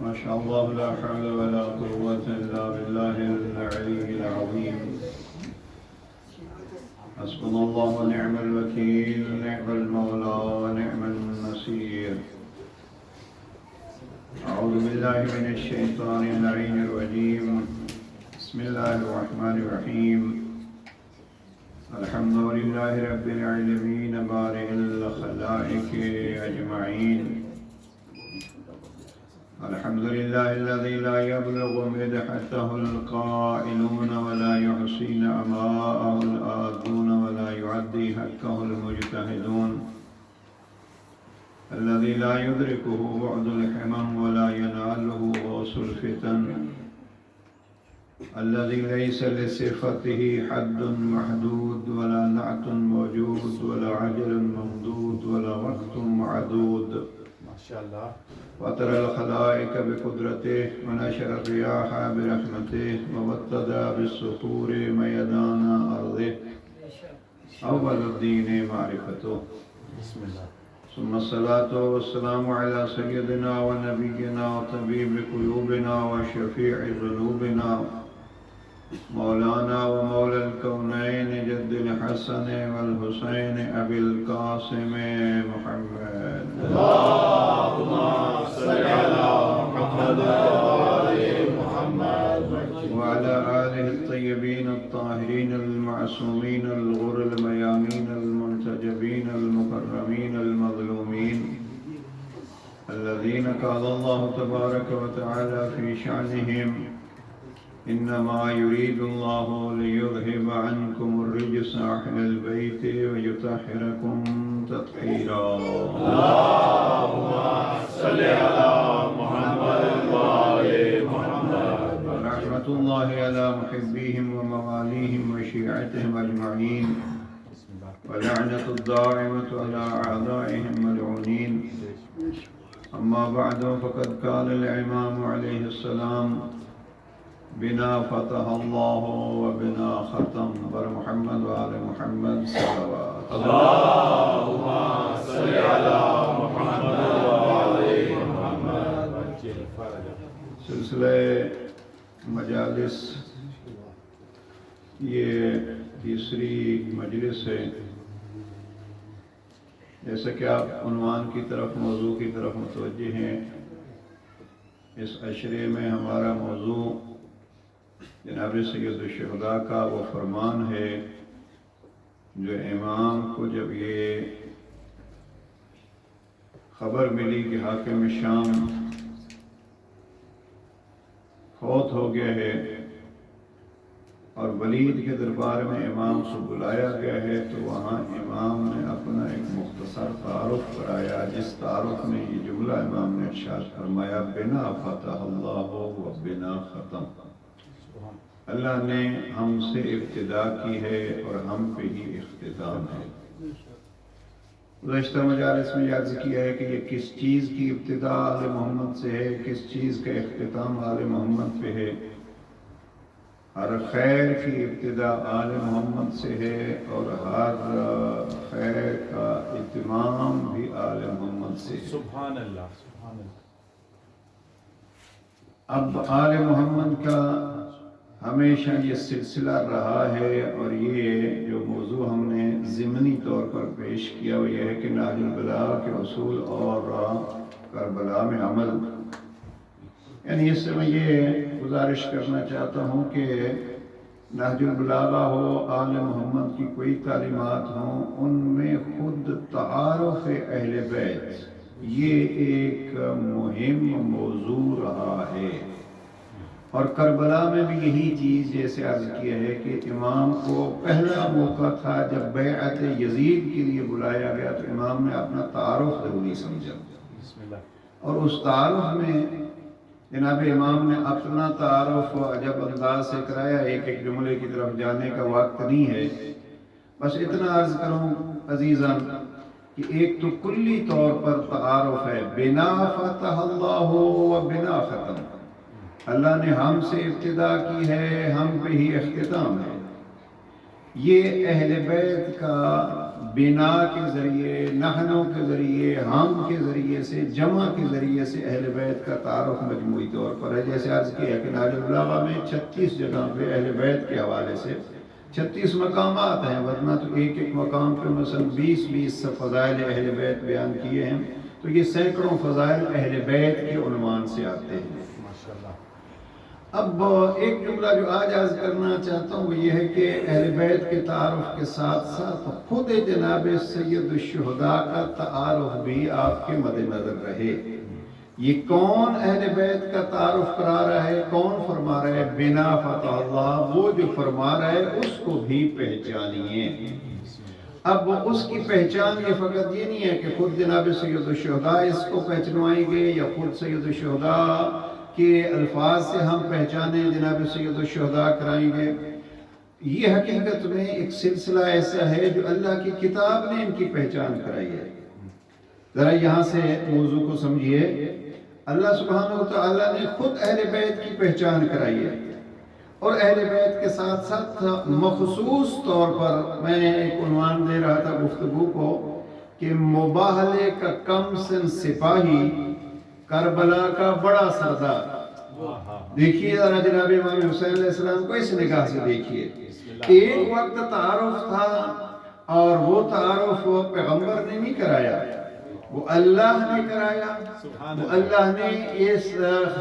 ما شاء الله لا حول ولا قوة إلا بالله العلي العظيم. حسبنا الله ونعم الوكيل، نعم المولى ونعم النصير. أعوذ بالله من الشيطان اللعين الرجيم. بسم الله الرحمن الرحيم. الحمد لله رب العالمين بارئ الخلائق أجمعين. الحمد لله الذي لا يبلغ مدحته القائلون ولا يحصي نعماءه الآذون ولا يعدي حقه المجتهدون، الذي لا يدركه بعد الحمم ولا يناله غوص الفتن، الذي ليس لصفته حد محدود ولا نعت موجود ولا عجل ممدود ولا وقت معدود. وترى الخلائق بقدرته ونشر الرياح برحمته ووطد بالصخور ميدان أرضه. أول الدين معرفته. بسم الله. ثم الصلاة والسلام على سيدنا ونبينا وطبيب قلوبنا وشفيع ذنوبنا مولانا ومولى الكونين جد الحسن والحسين أبي القاسم محمد. اللهم صل على محمد وآل محمد وعلى آله الطيبين الطاهرين المعصومين الغر الميامين المنتجبين المكرمين المظلومين، الذين قال الله تبارك وتعالى في شأنهم: إنما يريد الله ليذهب عنكم الرجس أهل البيت ويطهركم تطهيرا. اللهم صل على محمد وآل محمد. ورحمة الله على محبيهم ومواليهم وشيعتهم أجمعين، ولعنة الدائمة على أعدائهم ملعونين. أما بعد، فقد قال الإمام عليه السلام: بنا فتح الله وبنا ختم. بر محمد وآل محمد صلوات. اللهم صل على محمد وآل محمد. سلسلہ مجالس، یہ تیسری مجلس ہے. جیسا کہ آپ عنوان کی طرف، موضوع کی طرف متوجہ ہیں، اس عشرے میں ہمارا موضوع جناب سید الشہداء کا وہ فرمان ہے جو امام کو جب یہ خبر ملی کہ حاکم شام فوت ہو گیا ہے اور ولید کے دربار میں امام کو بلایا گیا ہے، تو وہاں امام نے اپنا ایک مختصر تعارف کرایا، جس تعارف میں یہ جملہ امام نے ارشاد فرمایا: بنا فتح اللہ و بنا ختم. اللہ نے ہم سے ابتدا کی ہے اور ہم پہ ہی اختتام ہے. گزشتہ مجالس میں عرض کیا ہے کہ یہ کس چیز کی ابتدا آل محمد سے ہے، کس چیز کا اختتام آل محمد پہ ہے. ہر خیر کی ابتدا آل محمد سے ہے اور ہر خیر کا اتمام بھی آل محمد سے ہے. سبحان اللہ، سبحان اللہ. اب آل محمد کا ہمیشہ یہ سلسلہ رہا ہے، اور یہ جو موضوع ہم نے ضمنی طور پر پیش کیا وہ یہ ہے کہ نہج البلاغہ کے اصول اور کربلا میں عمل. یعنی اس سے میں یہ گزارش کرنا چاہتا ہوں کہ نہج البلاغہ ہو، آل محمد کی کوئی تعلیمات ہوں، ان میں خود تعارف اہل بیت یہ ایک مہم موضوع رہا ہے. اور کربلا میں بھی یہی چیز جیسے عرض کیا ہے کہ امام کو پہلا موقع تھا جب بیعت یزید کے لیے بلایا گیا تو امام نے اپنا تعارف ضروری سمجھا، اور اس تعارف میں جناب امام نے اپنا تعارف عجب انداز سے کرایا. ایک ایک جملے کی طرف جانے کا وقت نہیں ہے، بس اتنا عرض کروں عزیزان کہ ایک تو کلی طور پر تعارف ہے: بنا فتح اللہ و بنا ختم. اللہ نے ہم سے ابتدا کی ہے، ہم پہ ہی اختتام ہے. یہ اہل بیت کا بنا کے ذریعے، نحنوں کے ذریعے، ہم کے ذریعے سے، جمع کے ذریعے سے اہل بیت کا تعارف مجموعی طور پر ہے۔ جیسے عرض کیا ہے کہ نہج البلاغہ میں 36 جگہ پہ اہل بیت کے حوالے سے 36 مقامات ہیں، ورنہ تو ایک ایک مقام پہ مثلا 20 فضائل اہل بیت بیان کیے ہیں، تو یہ سینکڑوں فضائل اہل بیت کے عنوان سے آتے ہیں۔ اب ایک جملہ جو آج عرض کرنا چاہتا ہوں وہ یہ ہے کہ اہل بیت کے تعارف کے ساتھ ساتھ خود جناب سید الشہداء کا تعارف بھی آپ کے مد نظر رہے۔ یہ کون اہل بیت کا تعارف کرا رہا ہے، کون فرما رہا ہے؟ بنا فتح اللہ، وہ جو فرما رہا ہے اس کو بھی پہچانیے۔ اب اس کی پہچان یہ فقط یہ نہیں ہے کہ خود جناب سید الشہداء اس کو پہچنوائیں گے یا خود سید الشہداء کے الفاظ سے ہم پہچانے جناب سید الشہداء کرائیں گے۔ یہ حقیقت میں ایک سلسلہ ایسا ہے جو اللہ کی کتاب نے ان کی پہچان کرائی ہے۔ ذرا یہاں سے موضوع کو سمجھیے، اللہ سبحانہ وتعالیٰ نے خود اہل بیت کی پہچان کرائی ہے، اور اہل بیت کے ساتھ ساتھ مخصوص طور پر میں ایک عنوان دے رہا تھا گفتگو کو کہ مباہلے کا کم سن سپاہی، کربلا کا بڑا سردار۔ دیکھیے ذرا جناب امام حسین علیہ السلام کو اس نگاہ سے دیکھیے۔ ایک وقت تعارف تھا، اور وہ تعارف پیغمبر نے نہیں کرایا، وہ اللہ نے کرایا، وہ اللہ نے اس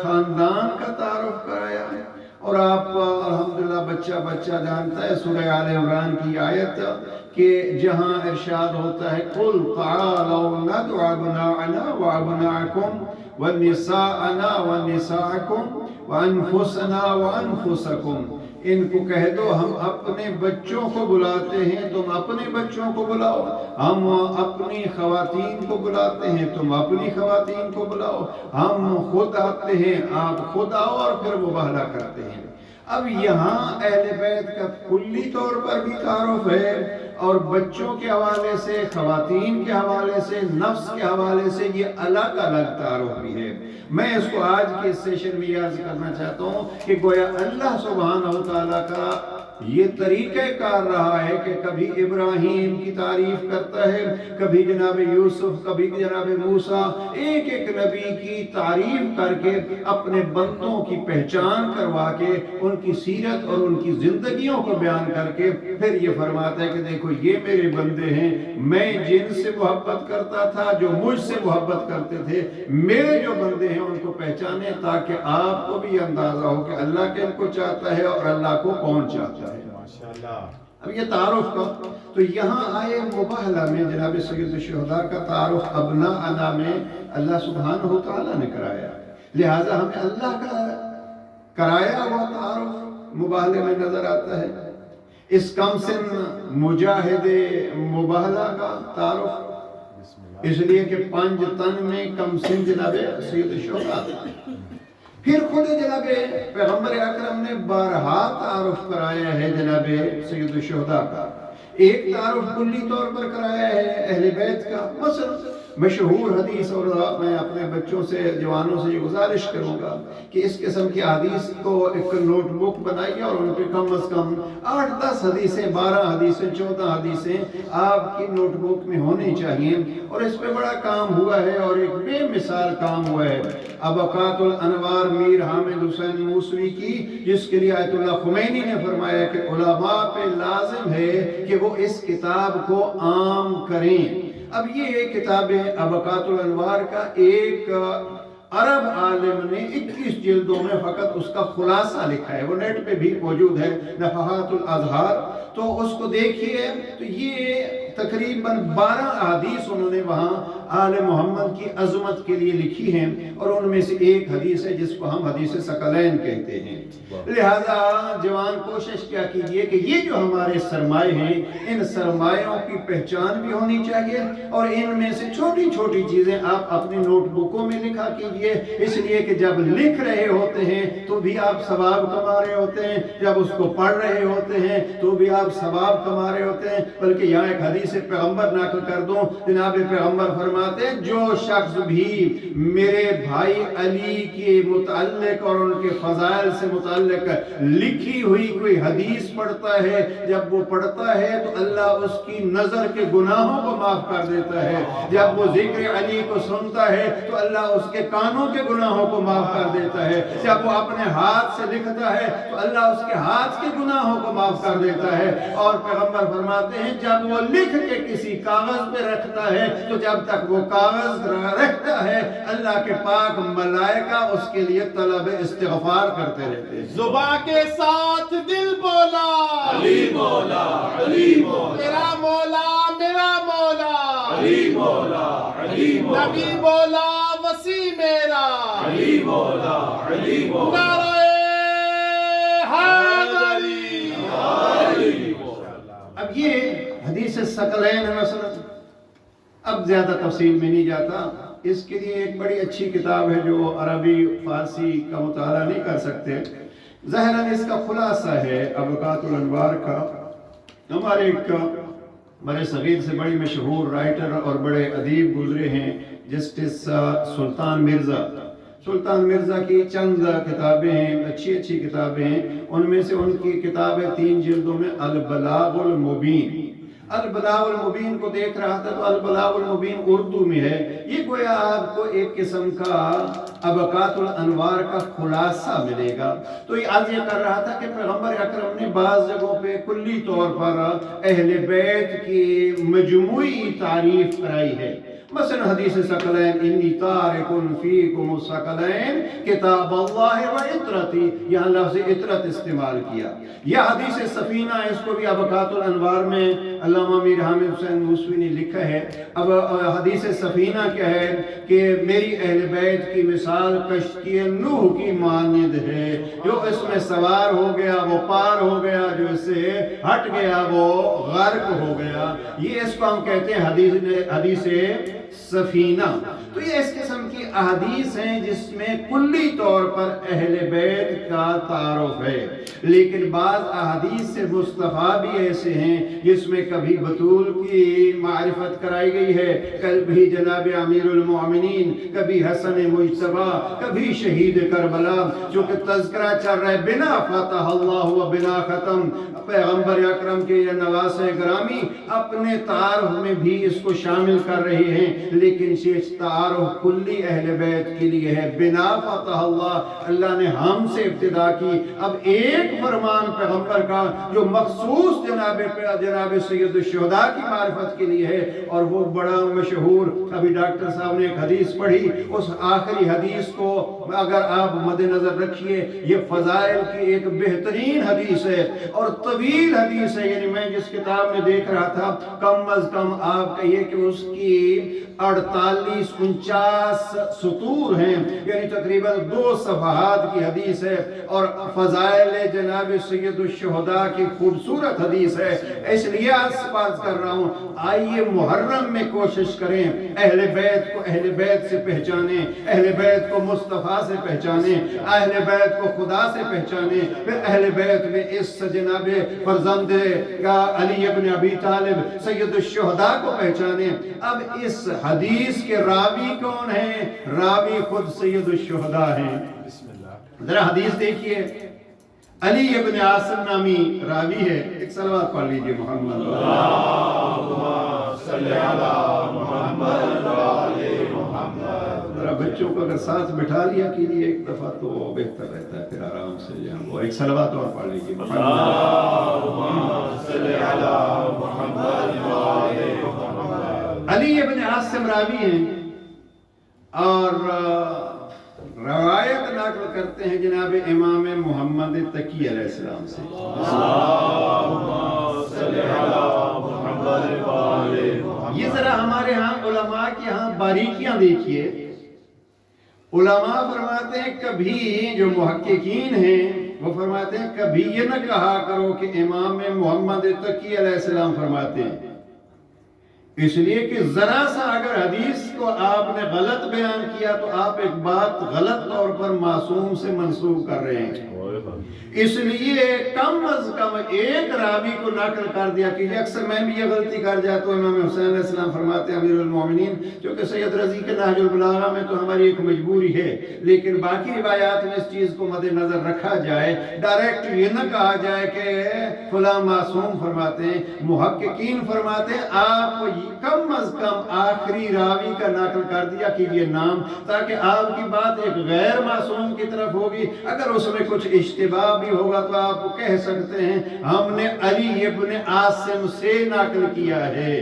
خاندان کا تعارف کرایا۔ اور آپ الحمدللہ بچہ بچہ جانتا ہے سورہ آل عمران کی آیت کہ جہاں ارشاد ہوتا ہے قُلْ تَعَالَوْا نَدْعُ أَبْنَاءَنَا وَأَبْنَاءَكُمْ وَنِسَاءَنَا وَنِسَاءَكُمْ وَأَنفُسَنَا وَأَنفُسَكُمْ، ان کو کہہ دو ہم اپنے بچوں کو بلاتے ہیں، تم اپنے بچوں کو بلاؤ، ہم اپنی خواتین کو بلاتے ہیں، تم اپنی خواتین کو بلاؤ، ہم خود آتے ہیں، آپ خود آؤ، اور پھر مباہلہ کرتے ہیں۔ اب یہاں اہل بیت کا کلی طور پر بھی تعارف ہے، اور بچوں کے حوالے سے، خواتین کے حوالے سے، نفس کے حوالے سے یہ الگ الگ تعارف بھی ہے۔ میں اس کو آج کے سیشن میں یاد کرنا چاہتا ہوں کہ گویا اللہ سبحانہ وتعالیٰ کا یہ طریقہ کار رہا ہے کہ کبھی ابراہیم کی تعریف کرتا ہے، کبھی جناب یوسف، کبھی جناب موسیٰ، ایک ایک نبی کی تعریف کر کے اپنے بندوں کی پہچان کروا کے ان کی سیرت اور ان کی زندگیوں کو بیان کر کے پھر یہ فرماتا ہے کہ دیکھو یہ میرے بندے ہیں، میں جن سے محبت کرتا تھا، جو مجھ سے محبت کرتے تھے، میرے جو بندے ہیں ان کو پہچانے، تاکہ آپ کو بھی اندازہ ہو کہ اللہ کن کو چاہتا ہے اور اللہ کو کون چاہتا ہے۔ اب یہ تعارف کا تو یہاں آئے مباہلہ میں جناب سید الشہداء کا تعارف ابناءنا میں اللہ سبحانہ وتعالیٰ نے کرایا، لہٰذا ہمیں اللہ کا کرایا ہوا تعارف مباہلے میں نظر آتا ہے۔ اس کم سن مجاہد مباہلہ کا تعارف اس لیے کہ 5 تن میں کم سن جناب سید الشہداء تھا۔ پھر خود جناب پیغمبر اکرم نے بارہا تعارف کرایا ہے جناب سید الشہداء کا۔ ایک تعارف کلی طور پر کرایا ہے اہل بیت کا، مثلا مشہور حدیث، اور میں اپنے بچوں سے، جوانوں سے یہ گزارش کروں گا کہ اس قسم کی حدیث کو ایک نوٹ بک بنائیے، اور ان پہ کم از کم 8-10 حدیثیں، 12 حدیثیں، 14 حدیثیں آپ کی نوٹ بک میں ہونی چاہیے۔ اور اس پہ بڑا کام ہوا ہے، اور ایک بے مثال کام ہوا ہے ابقات الانوار میر حامد حسین موسوی کی، جس کے لیے آیت اللہ خمینی نے فرمایا کہ علماء پہ لازم ہے کہ وہ اس کتاب کو عام کریں۔ اب یہ کتاب ابقات الانوار کا ایک عرب عالم نے 21 جلدوں میں فقط اس کا خلاصہ لکھا ہے، وہ نیٹ پہ بھی موجود ہے، نفحات الازہار، تو اس کو دیکھیے۔ تو یہ تقریباً 12 احادیث انہوں نے وہاں آل محمد کی عظمت کے لیے لکھی ہیں، اور ان میں سے ایک حدیث ہے جس کو ہم حدیث ثقلین کہتے ہیں۔ لہذا جوان کوشش کیا کیجئے کہ یہ جو ہمارے سرمائے ہیں، ان سرمایوں کی پہچان بھی ہونی چاہیے، اور ان میں سے چھوٹی چھوٹی چیزیں آپ اپنی نوٹ بکوں میں لکھا کیجئے، اس لیے کہ جب لکھ رہے ہوتے ہیں تو بھی آپ ثواب کما رہے ہوتے ہیں، جب اس کو پڑھ رہے ہوتے ہیں تو بھی آپ ثواب کما رہے ہوتے ہیں۔ بلکہ یہاں ایک حدیث پیغمبر نقل کر دوں، جناب پیغمبر فرماتے فرماتے ہیں جو شخص بھی میرے بھائی علی کے متعلق اور ان کے فضائل سے متعلق لکھی ہوئی کوئی حدیث پڑھتا ہے، جب وہ پڑھتا ہے تو اللہ اس کی نظر کے گناہوں کو معاف کر دیتا ہے، جب وہ ذکر علی کو سنتا ہے تو اللہ اس کے کانوں کے گناہوں کو معاف کر دیتا ہے، جب وہ اپنے ہاتھ سے لکھتا ہے تو اللہ اس کے ہاتھ کے گناہوں کو معاف کر دیتا ہے۔ اور پیغمبر فرماتے ہیں جب وہ لکھ کے کسی کاغذ پہ رکھتا ہے تو جب تک وہ کاغذ رکھتا ہے اللہ کے پاک ملائکہ اس کے لیے طلب استغفار کرتے رہتے ہیں۔ زباں کے ساتھ دل بولا علی مولا، علی مولا، میرا مولا میرا مولا، علی مولا، علی مولا، نبی بولا وسیع میرا، علی مولا، علی مولا، نعرہ حیدری۔ علی۔ اب یہ حدیث ثقلین ہے مثلا، اب زیادہ تفصیل میں نہیں جاتا، اس کے لیے ایک بڑی اچھی کتاب ہے جو عربی فارسی کا مطالعہ نہیں کر سکتے، ظاہراً اس کا خلاصہ ہے ابقات الانوار کا۔ ہمارے ایک بڑے صغیر سے بڑی مشہور رائٹر اور بڑے ادیب گزرے ہیں جسٹس سلطان مرزا۔ سلطان مرزا کی چند کتابیں ہیں، اچھی اچھی کتابیں ہیں، ان میں سے ان کی کتاب ہے 3 جلدوں میں البلاغ المبین۔ البلاغ المبین کو دیکھ رہا تھا تو البلاغ المبین اردو میں ہے، یہ گویا آپ کو ایک قسم کا ابقات الانوار کا خلاصہ ملے گا۔ تو یہ عرض کر رہا تھا کہ پیغمبر اکرم نے بعض جگہوں پہ کلی طور پر اہل بیت کی مجموعی تعریف کرائی ہے، مثلا حدیث ثقلین انی تارک فیکم الثقلین کتاب اللہ و عطرتی، یہاں لفظ عطرت استعمال کیا۔ یا حدیث سفینہ، اس کو بھی ابقات الانوار میں علامہ میر حامد حسین موسوی نے لکھا ہے۔ اب حدیث سفینہ کیا ہے کہ میری اہل بیت کی مثال کشتی نوح کی مانند ہے، جو اس میں سوار ہو گیا وہ پار ہو گیا، جو اس سے ہٹ گیا وہ غرق ہو گیا۔ یہ اس کو ہم کہتے ہیں حدیث سفینہ۔ تو یہ اس قسم کی احادیث ہیں جس میں کلی طور پر اہل بیت کا تعارف ہے، لیکن بعض احادیث سے مصطفیٰ بھی ایسے ہیں جس میں کبھی بطول کی معرفت کرائی گئی ہے، کبھی جناب امیر المؤمنین، کبھی حسن مجتبی، کبھی شہید کربلا، چونکہ تذکرہ چل رہا ہے بنا فتح اللہ و بنا ختم۔ پیغمبر اکرم کے یہ نواسے گرامی اپنے تعارف میں بھی اس کو شامل کر رہے ہیں، لیکن یہ تعارف کلی اہل بیت کے لیے ہے، بنا فتح اللہ، اللہ نے ہم سے ابتدا کی۔ اب ایک فرمان پیغمبر کا جو مخصوص جناب سید الشہداء کی معرفت کے لیے ہے، اور وہ بڑا مشہور، ابھی ڈاکٹر صاحب نے ایک حدیث پڑھی، اس آخری حدیث کو اگر آپ مد نظر رکھیے، یہ فضائل کی ایک بہترین حدیث ہے اور طویل حدیث ہے، یعنی میں جس کتاب میں دیکھ رہا تھا کم از کم آپ کہیے کہ اس کی 48-49 سطور ہیں، یعنی تقریباً 2 صفحات کی حدیث ہے، اور فضائل جناب سید الشہداء کی خوبصورت حدیث ہے۔ اس لیے بات کر رہا ہوں، آئیے محرم میں کوشش کریں اہل بیت کو اہل بیت سے پہچانیں، اہل بیت کو مصطفیٰ سے پہچانیں، اہل بیت کو خدا سے پہچانیں، پھر اہل بیت میں اس جناب فرزند علی ابن ابی طالب سید الشہداء کو پہچانیں۔ اب اس حدیث کے راوی کون ہیں؟ راوی خود سید الشہداء ہیں۔ ذرا حدیث دیکھیے، علی ابن عاصم نامی راوی ہے، ایک صلوات پڑھ لیجئے محمد صلی علی محمد علی محمد۔ ذرا بچوں کو اگر ساتھ بٹھا لیا کیجئے ایک دفعہ تو بہتر رہتا ہے، پھر آرام سے جہاں وہ ایک صلوات اور پڑھ لیجئے صلی علی محمد علی محمد۔ علی ابن عاصم راوی ہیں اور روایت نقل کرتے ہیں جناب امام محمد تقی علیہ السلام سے۔ یہ ذرا ہمارے ہاں علماء کے ہاں باریکیاں دیکھیے، علماء فرماتے ہیں کبھی، جو محققین ہیں وہ فرماتے ہیں کبھی یہ نہ کہا کرو کہ امام محمد تقی علیہ السلام فرماتے ہیں، اس لیے کہ ذرا سا اگر حدیث کو آپ نے غلط بیان کیا تو آپ ایک بات غلط طور پر معصوم سے منسوب کر رہے ہیں۔ اس لیے کم از کم ایک راوی کو نقل کر دیا کہ اکثر میں بھی یہ غلطی کر جاتا ہوں۔ امام حسین علیہ السلام فرماتے ہیں امیر المومنین، کیونکہ سید رضی کے نہج البلاغہ میں تو ہماری ایک مجبوری ہے، لیکن باقی روایات میں اس چیز کو مد نظر رکھا جائے، ڈائریکٹ یہ نہ کہا جائے کہ فلاں معصوم فرماتے ہیں۔ محققین فرماتے ہیں آپ کم از کم آخری راوی کا نقل کر دیا کیجئے نام، تاکہ آپ کی بات ایک غیر معصوم کی طرف ہوگی۔ اگر اس میں کچھ اشتباہ بھی ہوگا تو آپ کہہ سکتے ہیں ہم نے علی ابن عاصم سے نقل کیا ہے۔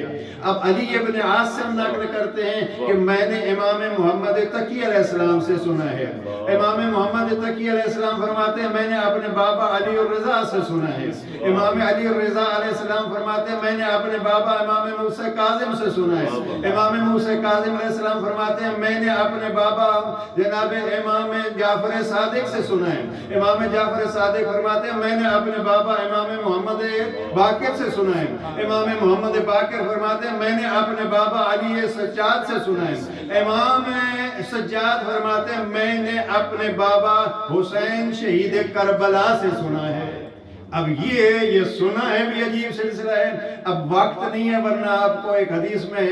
اب علی ابن عاصم نقل کرتے ہیں کہ میں نے امام محمد تقی علیہ السلام سے سنا ہے۔ امام محمد تقی علیہ السلام فرماتے ہیں میں نے اپنے بابا علی الرضا سے سنا ہے۔ امام علی الرضا علیہ السلام فرماتے ہیں میں نے اپنے بابا امام موسیٰ کاظم سے سنا ہے۔ امام موسیٰ کاظم علیہ السلام فرماتے ہیں میں نے اپنے بابا جناب امام جعفر صادق سے سنا ہے۔ امام جعفر صادق فرماتے ہیں میں نے اپنے بابا امام محمد باقر سے سنا ہے۔ امام محمد باقر فرماتے ہیں میں نے اپنے بابا علی سجاد سے سنا ہے۔ امام سجاد فرماتے ہیں میں نے اپنے بابا حسین شہید کربلا سے سنا ہے۔ اب یہ سنا ہے بھی عجیب سلسلہ ہے۔ اب وقت نہیں ہے ورنہ آپ کو ایک حدیث میں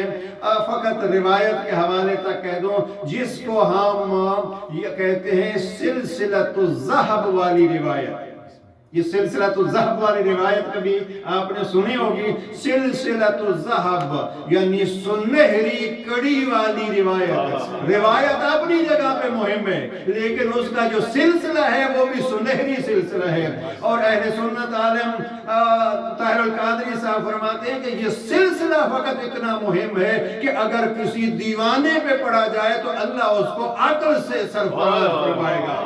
فقط روایت کے حوالے تک کہہ دوں، جس کو ہم یہ کہتے ہیں سلسلۃ الذہب والی روایت۔ یہ سلسلۃ الذہب والی روایت کبھی آپ نے سنی ہوگی، سلسلۃ الذہب یعنی سنہری کڑی والی روایت۔ روایت اپنی جگہ پہ مہم ہے، لیکن اس کا جو سلسلہ ہے وہ بھی سنہری سلسلہ ہے۔ اور اہل سنت عالم طاہر القادری صاحب فرماتے ہیں کہ یہ سلسلہ فقط اتنا مہم ہے کہ اگر کسی دیوانے پہ پڑھا جائے تو اللہ اس کو عقل سے سرفراز فرمائے گا۔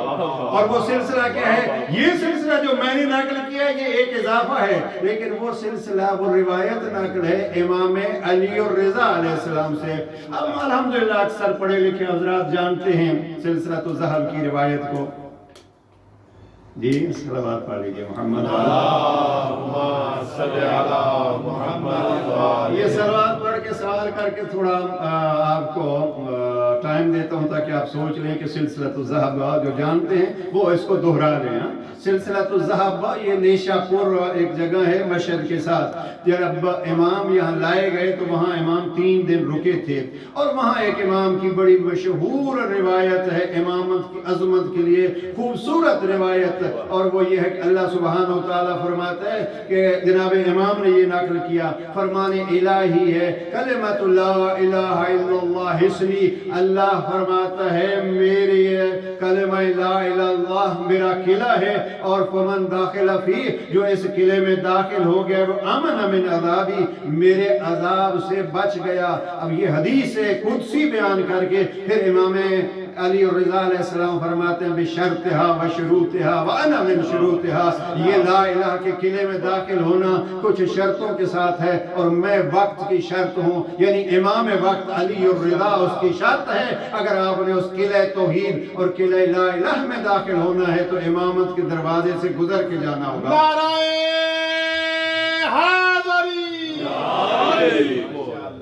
اور وہ سلسلہ کیا ہے؟ یہ سلسلہ جو میں نے نقل کیا یہ ایک اضافہ ہے، لیکن وہ سلسلہ وہ روایت نقل ہے امام علی الرضا علیہ السلام سے۔ اب الحمدللہ اکثر پڑھے لکھے حضرات جانتے ہیں سلسلۃ الذہب کی روایت کو۔ جی صلوات پڑھ لیجیے محمد اللہم صلی علی محمد۔ یہ صلوات پڑھ کے سوال کر کے تھوڑا آپ کو ٹائم دیتا ہوں تاکہ آپ سوچ لیں کہ سلسلۃ الذہب جو جانتے ہیں وہ اس کو دہرا لیں۔ سلسلۃ الذہب یہ نیشا پور ایک جگہ ہے مشہد کے ساتھ۔ جب امام یہاں لائے گئے تو وہاں امام 3 دن رکے تھے، اور وہاں ایک امام کی بڑی مشہور روایت ہے امامت کی عظمت کے لیے خوبصورت روایت، اور وہ یہ ہے کہ اللہ سبحانہ وتعالیٰ فرماتا ہے کہ جناب امام نے یہ نقل کیا، فرمان الہی ہے کلمۃ لا الہ الا اللہ حسنی، اللہ فرماتا ہے میری کلمہ لا الہ الا اللہ میرا قلعہ ہے، اور فمن داخل فی جو اس قلعے میں داخل ہو گیا وہ امن من عذابی میرے عذاب سے بچ گیا۔ اب یہ حدیث قدسی بیان کر کے پھر امام علی الرضا علیہ السلام فرماتے ہیں بشرطہا و شروطہا وانا من شروطہا، یہ لا الہ کے قلعے میں داخل ہونا کچھ شرطوں کے ساتھ ہے، اور میں وقت کی شرط ہوں، یعنی امام وقت علی الرضا اس کی شرط ہے۔ اگر آپ نے اس قلعہ توحید اور قلعہ لا الہ میں داخل ہونا ہے تو امامت کے دروازے سے گزر کے جانا ہوگا۔ نعرہ حیدری۔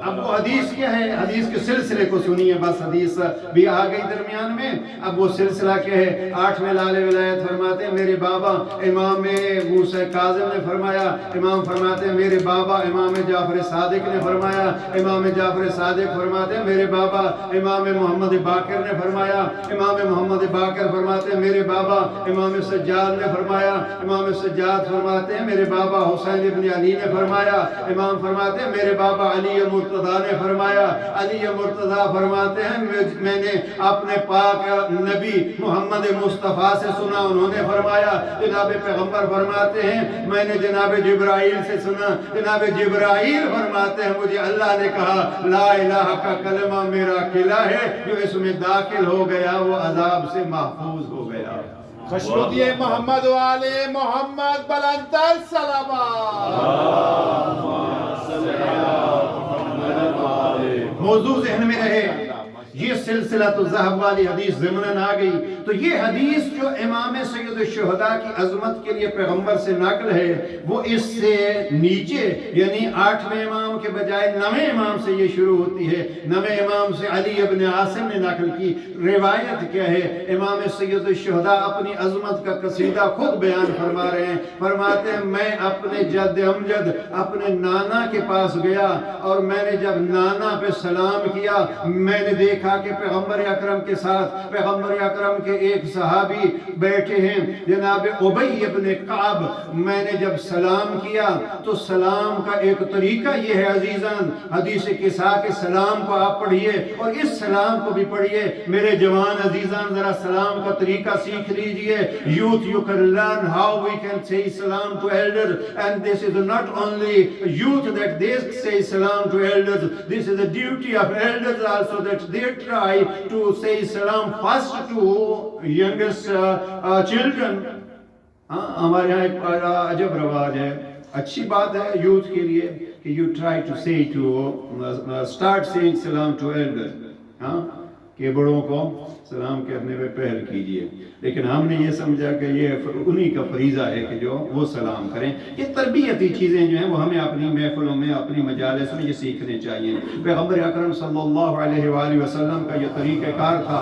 اب وہ حدیث کیا ہے؟ حدیث کے سلسلے کو سنیے، بس حدیث بھی آ گئی درمیان میں۔ اب وہ سلسلہ کیا ہے؟ 8ویں لال ولایت فرماتے ہیں میرے بابا امام موسیٰ کاظم نے فرمایا، امام فرماتے ہیں میرے بابا امام جعفر صادق نے فرمایا، امام جعفر صادق فرماتے ہیں میرے بابا امام محمد باقر نے فرمایا، امام محمد باقر فرماتے ہیں میرے بابا امام سجاد نے فرمایا، امام سجاد فرماتے ہیں میرے بابا حسین ابن علی نے فرمایا، امام فرماتے ہیں میرے بابا علی مرتضیٰ نے فرمایا، علی مرتضیٰ فرماتے ہیں میں نے اپنے پاک نبی محمد مصطفیٰ سے سنا، انہوں نے فرمایا۔ جناب پیغمبر فرماتے ہیں میں نے جناب جبرائیل سے سنا، جناب جبرائیل فرماتے ہیں مجھے اللہ نے کہا لا الہ کا کلمہ میرا قلعہ ہے، جو اس میں داخل ہو گیا وہ عذاب سے محفوظ ہو گیا۔ خشنودی محمد والے محمد بلندر صلوات۔ اللہم صلی علی محمد۔ موضوع ذہن میں رہے یہ سلسلہ تو ذہب والی حدیث ضمناً آ گئی. تو یہ حدیث جو امام سید الشہداء کی عظمت کے لیے پیغمبر سے نقل ہے وہ اس سے نیچے یعنی 8ویں امام کے بجائے 9ویں امام سے یہ شروع ہوتی ہے. 9ویں امام سے علی ابن عاصم نے نقل کی. روایت کیا ہے؟ امام سید الشہداء اپنی عظمت کا قصیدہ خود بیان فرما رہے ہیں. فرماتے ہیں میں اپنے جد امجد اپنے نانا کے پاس گیا اور میں نے جب نانا پہ سلام کیا میں نے دیکھا کہ پیغمبر اکرم کے ساتھ پیغمبر اکرم کے ایک صحابی بیٹھے ہیں جناب ابی ابن کعب. میں نے جب سلام کیا تو سلام کا ایک طریقہ یہ ہے عزیزان, حدیث کسا کے سلام کو آپ پڑھیے اور اس سلام کو بھی پڑھیے. میرے جوان عزیزان ذرا سلام کا طریقہ سیکھ لیجئے. Youth, you can learn how we can say salam to elders, and this is not only youth that they say salam to elders, this is the duty of elders also that they try to say salam first to youngest children. ہمارے یہاں ایک عجب رواج ہے, اچھی بات ہے youth کے لیے کہ you try to say to start saying salam to elders, کہ بڑوں کو سلام کرنے میں پہل کیجئے. لیکن ہم نے یہ سمجھا کہ یہ انہی کا فریضہ ہے کہ جو وہ سلام کریں. یہ تربیتی چیزیں جو ہیں وہ ہمیں اپنی محفلوں میں اپنی مجالس میں یہ سیکھنے چاہیے. پیغمبر اکرم صلی اللہ علیہ وآلہ وسلم کا یہ طریقہ کار تھا.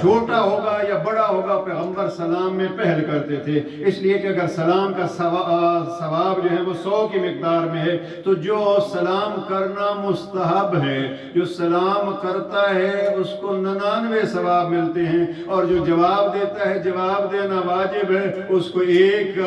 چھوٹا ہوگا یا بڑا ہوگا پیغمبر سلام میں پہل کرتے تھے, اس لیے کہ اگر سلام کا ثواب جو ہے وہ 100 کی مقدار میں ہے تو جو سلام کرنا مستحب ہے, جو سلام کرتا ہے اس کو 99 ثواب ملتے ہیں, اور جو جواب دیتا ہے جواب دینا واجب ہے اس کو 1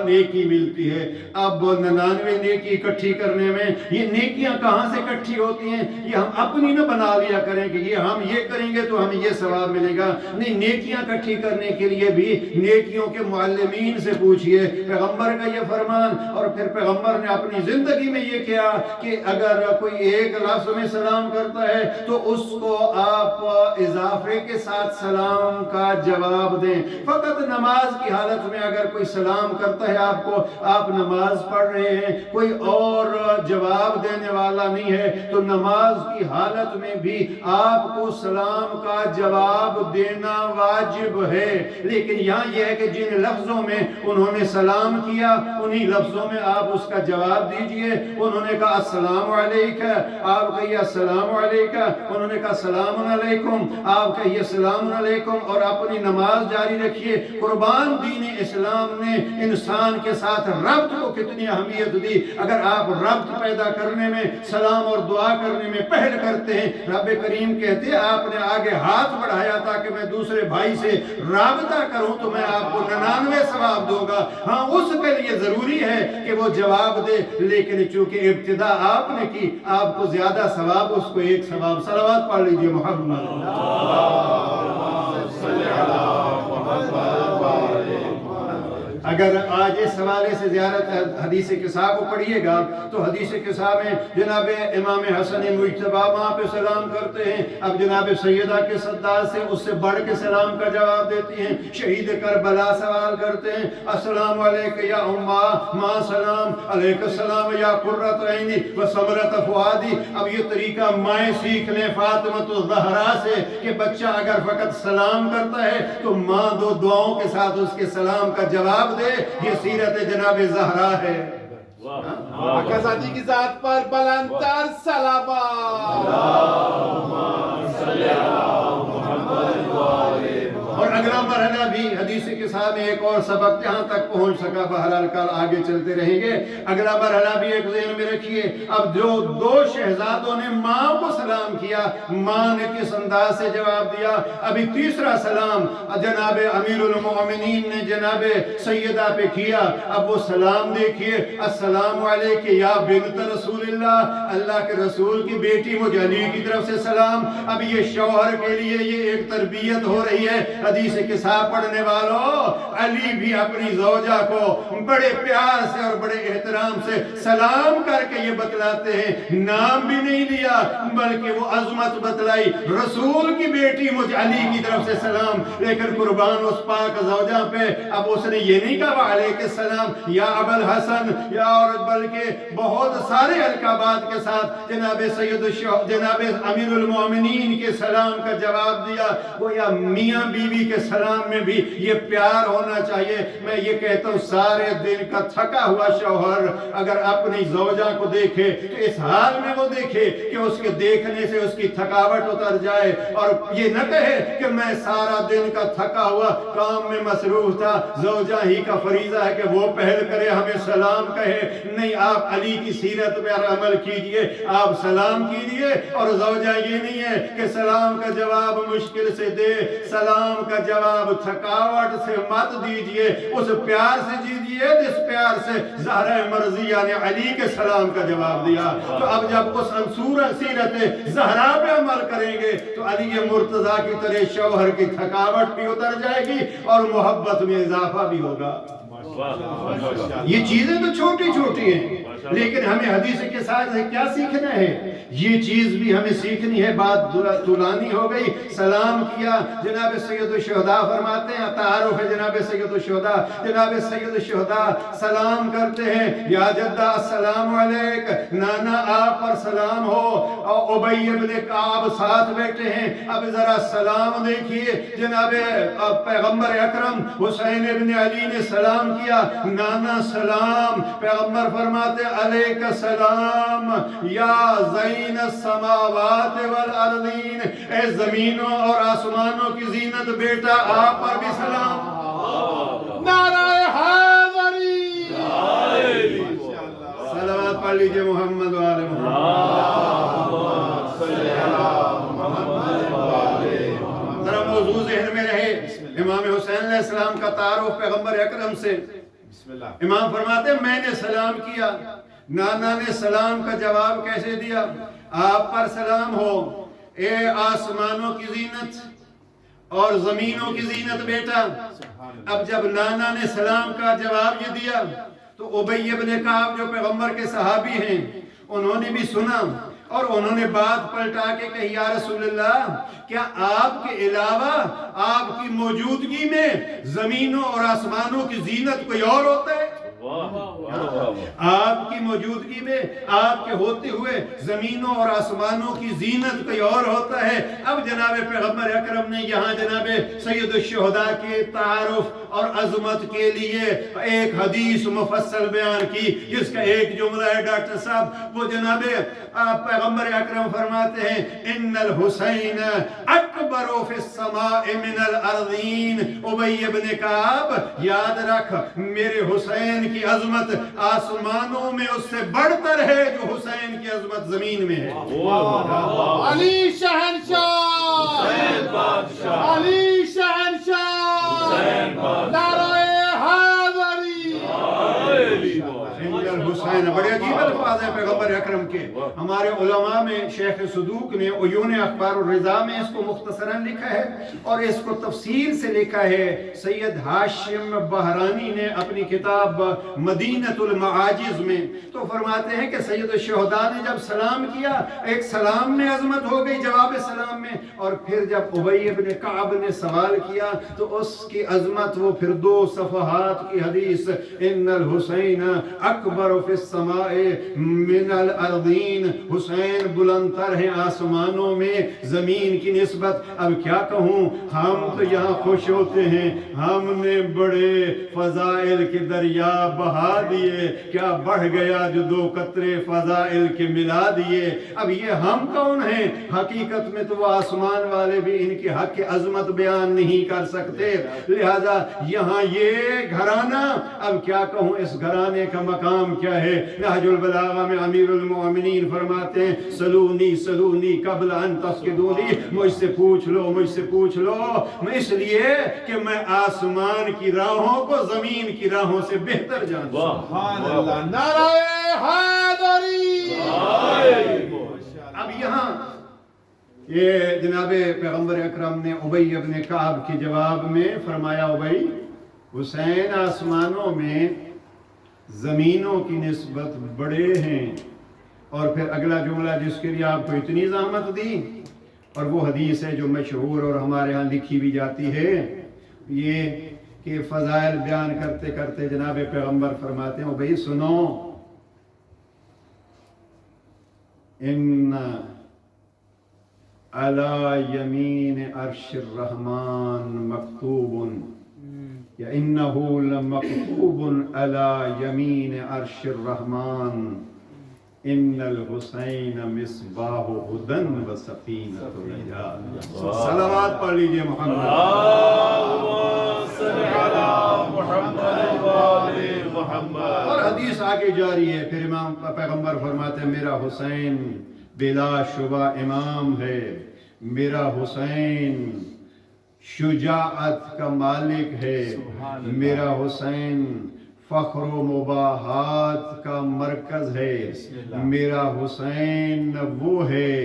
نیکی ملتی ہے. اب 99 نیکی اکٹھی کرنے میں یہ نیکیاں کہاں سے اکٹھی ہوتی ہیں؟ یہ ہم اپنی نہ بنا لیا کریں کہ یہ ہم یہ کریں گے تو ہمیں یہ ثواب ملے گا. نہیں, نیکیاں اکٹھی کرنے کے لیے بھی نیکیوں کے معلمین سے پوچھئے. پیغمبر کا یہ فرمان, اور پھر پیغمبر نے اپنی زندگی میں یہ کیا کہ اگر کوئی ایک لفظ میں سلام کرتا ہے تو اس کو آپ اضافے کے ساتھ سلام کا جواب دیں. فقط نماز کی حالت میں اگر کوئی سلام کرتا ہے آپ کو, آپ نماز پڑھ رہے ہیں, کوئی اور جواب دینے والا نہیں ہے, تو نماز کی حالت میں بھی آپ کو سلام کا جواب دینا واجب ہے. لیکن یہاں یہ ہے کہ جن لفظوں میں انہوں نے سلام کیا انہی لفظوں میں آپ اس کا جواب دیجئے. انہوں نے کہا السلام علیکہ, آپ کہیے السلام علیکہ. انہوں نے کہا السلام علیکم, آپ کہیے السلام علیکم, اور اپنی نماز جاری رکھیے. قربان دین اسلام نے انسان کے ساتھ ربط کو کتنی اہمیت دی. اگر آپ ربط پیدا کرنے میں سلام اور دعا کرنے میں پہل کرتے ہیں, رب کریم کہتے ہیں آپ نے آگے ہاتھ بڑھایا تھا کہ میں دوسرے بھائی سے رابطہ کروں تو میں آپ کو 99 ثواب دوں گا. ہاں, اس کے لیے ضروری ہے کہ وہ جواب دے, لیکن چونکہ ابتدا آپ نے کی آپ کو زیادہ ثواب, اس کو 1 ثواب. صلوات پڑھ لیجئے محمد. اگر آج اس حوالے سے زیارت حدیث کسا کو پڑھیے گا تو حدیث کسا میں جناب امام حسن مجتبی وہاں پہ سلام کرتے ہیں. اب جناب سیدہ کے صدار سے اس سے بڑھ کے سلام کا جواب دیتی ہیں. شہید کربلا سوال کرتے ہیں السلام علیکہ یا امّا ما سلام, علیکہ السلام یا قرۃ عینی و ثمرۃ فؤادی. اب یہ طریقہ مائیں سیکھ لیں فاطمۃ الزہرا سے کہ بچہ اگر فقط سلام کرتا ہے تو ماں 2 دعاؤں کے ساتھ اس کے سلام کا جواب دے. یہ سیرت جناب زہرا ہے. آقا زادی کی ذات پر بلندتر صلوات. اور اگلا مرحلہ بھی حدیث کے ساتھ ایک اور سبق جہاں تک پہنچ سکا, بہرحال کل آگے چلتے رہیں گے. اگلا مرحلہ بھی ایک ذہن میں رکھیے. اب جو 2 شہزادوں نے ماں کو سلام کیا, ماں نے کس انداز سے جواب دیا. ابھی تیسرا سلام جناب امیر المومنین نے جناب سیدہ پہ کیا. اب وہ سلام دیکھیے, السلام علیکہ یا بنت رسول اللہ, اللہ کے رسول کی بیٹی مجھے علی کی طرف سے سلام. اب یہ شوہر کے لیے یہ ایک تربیت ہو رہی ہے. حدیث حدیث قصہ پڑھنے والوں، علی بھی اپنی زوجہ کو بڑے پیار سے اور بڑے احترام سے سلام کر کے یہ بتلاتے ہیں، نام بھی نہیں لیا بلکہ وہ عظمت بتلائی، رسول کی بیٹی مجھ علی کی طرف سے سلام، لیکن قربان اس پاک زوجہ پہ اب اس نے یہ نہیں کہا علیہ السلام یا ابو الحسن یا، اور بلکہ بہت سارے القابات کے ساتھ جناب سید جناب امیر المومنین کے سلام کا جواب دیا۔ وہ یا میاں بیوی کے سلام میں بھی یہ پیار ہونا چاہیے۔ میں یہ کہتا ہوں سارے دن کا تھکا ہوا شوہر اگر اپنی زوجہ کو دیکھے تو اس حال میں وہ دیکھے کہ اس کے دیکھنے سے اس کی تھکاوٹ اتر جائے، اور یہ نہ کہے کہ میں سارا دن کا تھکا ہوا کام میں مصروف تھا، زوجہ ہی کا فریضہ ہے کہ وہ پہل کرے ہمیں سلام کہے۔ نہیں، آپ علی کی سیرت پر عمل کیجئے، آپ سلام کیجئے، اور زوجہ یہ نہیں ہے کہ سلام کا جواب مشکل سے دے، سلام کا جواب تھکاوٹ سے مت دیجئے، اس پیار سے دیجئے جس پیار سے زہرہ مرضیہ نے علی کے سلام کا جواب دیا۔ تو اب جب اس انصور سیرت زہرا پہ عمل کریں گے تو علی مرتضیٰ کی طرح شوہر کی تھکاوٹ بھی اتر جائے گی اور محبت میں اضافہ بھی ہوگا۔ یہ چیزیں تو چھوٹی چھوٹی ہیں، لیکن ہمیں حدیث کے ساتھ کیا سیکھنا ہے؟ یہ چیز بھی ہمیں سیکھنی ہے۔ بات طولانی ہو گئی، سلام کیا۔ جناب سید الشہداء فرماتے ہیں، تعارف ہے جناب سید الشہداء، جناب سید الشہداء سلام کرتے ہیں، یا جدہ السلام علیک، نانا آپ پر سلام ہو۔ اور ابی ابن کعب ساتھ بیٹھے ہیں، اب ذرا سلام دیکھیے، جناب پیغمبر اکرم حسین ابن علی نے سلام کیا، نانا سلام، پیغمبر فرماتے علیک السلام یا زین السماوات والارضین، اے زمینوں اور آسمانوں کی زینت بیٹا آپ پر بھی سلام۔ نعرہ حیدری، صلوات پڑھ لیجئے محمد و آل محمد۔ ذرا موضوع ذہن میں رہے، امام حسین علیہ السلام کا تعارف پیغمبر اکرم سے۔ امام فرماتے ہیں میں نے سلام کیا، نانا نے سلام کا جواب کیسے دیا؟ آپ پر سلام ہو اے آسمانوں کی زینت اور زمینوں کی زینت بیٹا۔ اب جب نانا نے سلام کا جواب یہ دیا تو ابی ابن کعب جو پیغمبر کے صحابی ہیں انہوں نے بھی سنا، اور انہوں نے بات پلٹا کے کہی، یا رسول اللہ کیا آپ کے علاوہ آپ کی موجودگی میں زمینوں اور آسمانوں کی زینت کوئی اور ہوتا ہے؟ آپ کی موجودگی میں آپ کے ہوتے ہوئے زمینوں اور آسمانوں کی زینت کوئی اور ہوتا ہے؟ اب جناب پیغمبر اکرم نے یہاں جناب سید الشہداء کے تعارف اور عظمت کے لیے ایک حدیث مفصل بیان کی، جس کا ایک جملہ ہے ڈاکٹر صاحب، وہ جناب پیغمبر اکرم فرماتے ہیں ان الحسین اکبر فی السماء من الارضین۔ ابی ابن کعب یاد رکھ، میرے حسین کی عظمت آسمانوں میں اس سے بڑھ کر ہے جو حسین کی عظمت زمین میں ہے۔ علی شہنشاہ، علی شہنشاہ، نعرہ حیدری۔ حسین بڑے عجیب الفاظ ہیں پیغمبر اکرم کے۔ ہمارے علماء میں شیخ صدوق نے عیون اخبار الرضا میں اس کو مختصراً لکھا ہے، اور اس کو تفصیل سے لکھا ہے سید ہاشم بہرانی نے اپنی کتاب مدینۃ المعاجز میں۔ تو فرماتے ہیں کہ سید الشہداء نے جب سلام کیا، ایک سلام میں عظمت ہو گئی جواب سلام میں، اور پھر جب ابی ابن کعب نے سوال کیا تو اس کی عظمت وہ پھر 2 صفحات کی حدیث ان الحسین اکبر فی السماء من الارضین، حسین بلند تر ہے آسمانوں میں زمین کی نسبت۔ اب کیا کہوں، ہم تو یہاں خوش ہوتے ہیں، ہم نے بڑے فضائل کے دریا بہا دیے، کیا بڑھ گیا جو 2 قطرے فضائل کے ملا دیے۔ اب یہ ہم کون ہیں؟ حقیقت میں تو وہ آسمان والے بھی ان کی حق کی عظمت بیان نہیں کر سکتے، لہذا یہاں یہ گھرانہ، اب کیا کہوں اس گھرانے کا مقام کیا ہے؟ نہج البلاغہ میں امیر المومنین فرماتے ہیں سلونی سلونی قبل ان تسکدونی، مجھ سے پوچھ لو، مجھ سے پوچھ لو، میں اس لیے کہ میں آسمان کی راہوں کو زمین کی راہوں سے بہتر جانتا ہوں۔ سبحان اللہ، نعرہ حیدری۔ اب یہاں یہ جناب پیغمبر اکرم نے ابی ابن کعب کے جواب میں فرمایا ابی حسین آسمانوں میں زمینوں کی نسبت بڑے ہیں. اور پھر اگلا جملہ جس کے لیے آپ کو اتنی زحمت دی اور وہ حدیث ہے جو مشہور اور ہمارے ہاں لکھی بھی جاتی ہے یہ کہ فضائل بیان کرتے کرتے جناب پیغمبر فرماتے ہیں بھائی سنو ان علی یمین عرش الرحمن مکتوب یا انہو لمکتوب علی یمین عرش الرحمن ان الحسین مصباح ہدن و سفینۃ نجات. صلوات پڑھ لیجئے محمد. اللہم صل علی محمد و آل محمد. اور حدیث آگے جاری ہے. پھر امام پیغمبر فرماتے ہیں میرا حسین بلا شبہ امام ہے, میرا حسین شجاعت کا مالک ہے, میرا حسین فخر و مباحات کا مرکز ہے, میرا حسین وہ ہے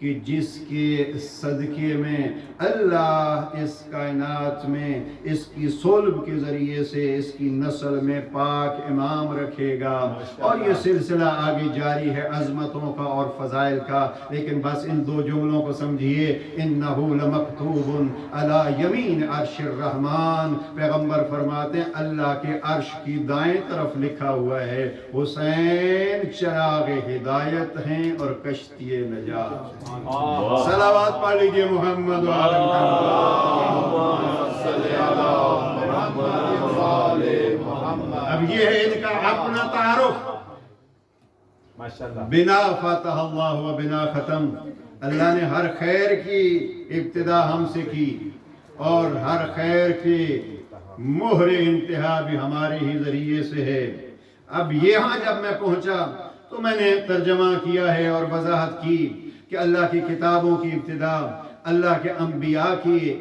کہ جس کے صدقے میں اللہ اس کائنات میں اس کی صلب کے ذریعے سے اس کی نسل میں پاک امام رکھے گا. اور یہ سلسلہ آگے جاری ہے عظمتوں کا اور فضائل کا, لیکن بس ان دو جملوں کو سمجھیے. انہو لمکتوب علی یمین عرش الرحمن. پیغمبر فرماتے ہیں اللہ کے عرش کی دائیں طرف لکھا ہوا ہے حسین چراغ ہدایت ہیں اور کشتی نجات. صلوات پڑھ لیجئے محمد و آل محمد. اب یہ ہے ان کا اپنا تعارف. بنا فتح اللہ و بنا ختم. اللہ نے ہر خیر کی ابتدا ہم سے کی اور ہر خیر کی مہر انتہا بھی ہمارے ہی ذریعے سے ہے. اب یہاں جب میں پہنچا تو میں نے ترجمہ کیا ہے اور وضاحت کی کہ اللہ کی کتابوں کی ابتدا, اللہ کے انبیاء کی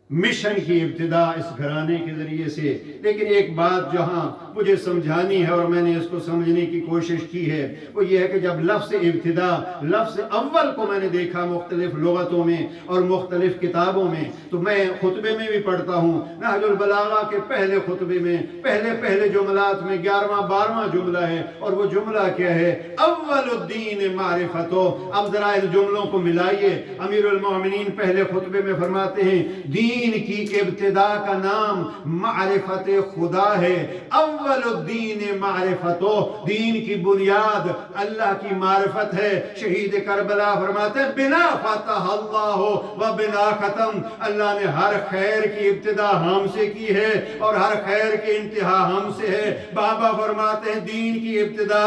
مشن کی ابتدا اس گھرانے کے ذریعے سے. لیکن ایک بات جہاں مجھے سمجھانی ہے اور میں نے اس کو سمجھنے کی کوشش کی ہے وہ یہ ہے کہ جب لفظ ابتدا, لفظ اول کو میں نے دیکھا مختلف لغتوں میں اور مختلف کتابوں میں, تو میں خطبے میں بھی پڑھتا ہوں. نہج البلاغہ کے پہلے خطبے میں پہلے جملات میں 11واں 12واں جملہ ہے اور وہ جملہ کیا ہے اول الدین معرفتو. اب ذرا ان جملوں کو ملائیے. امیر المومنین پہلے خطبے میں فرماتے ہیں دین کی ابتدا کا نام معرفت خدا ہے. اول الدین معرفتو, دین کی بنیاد اللہ کی معرفت ہے. شہید کربلا فرماتے ہیں بنا فتح اللہ و بنا ختم. اللہ نے ہر خیر کی ابتدا ہم سے کی ہے اور ہر خیر کی انتہا ہم سے ہے. بابا فرماتے ہیں دین کی ابتدا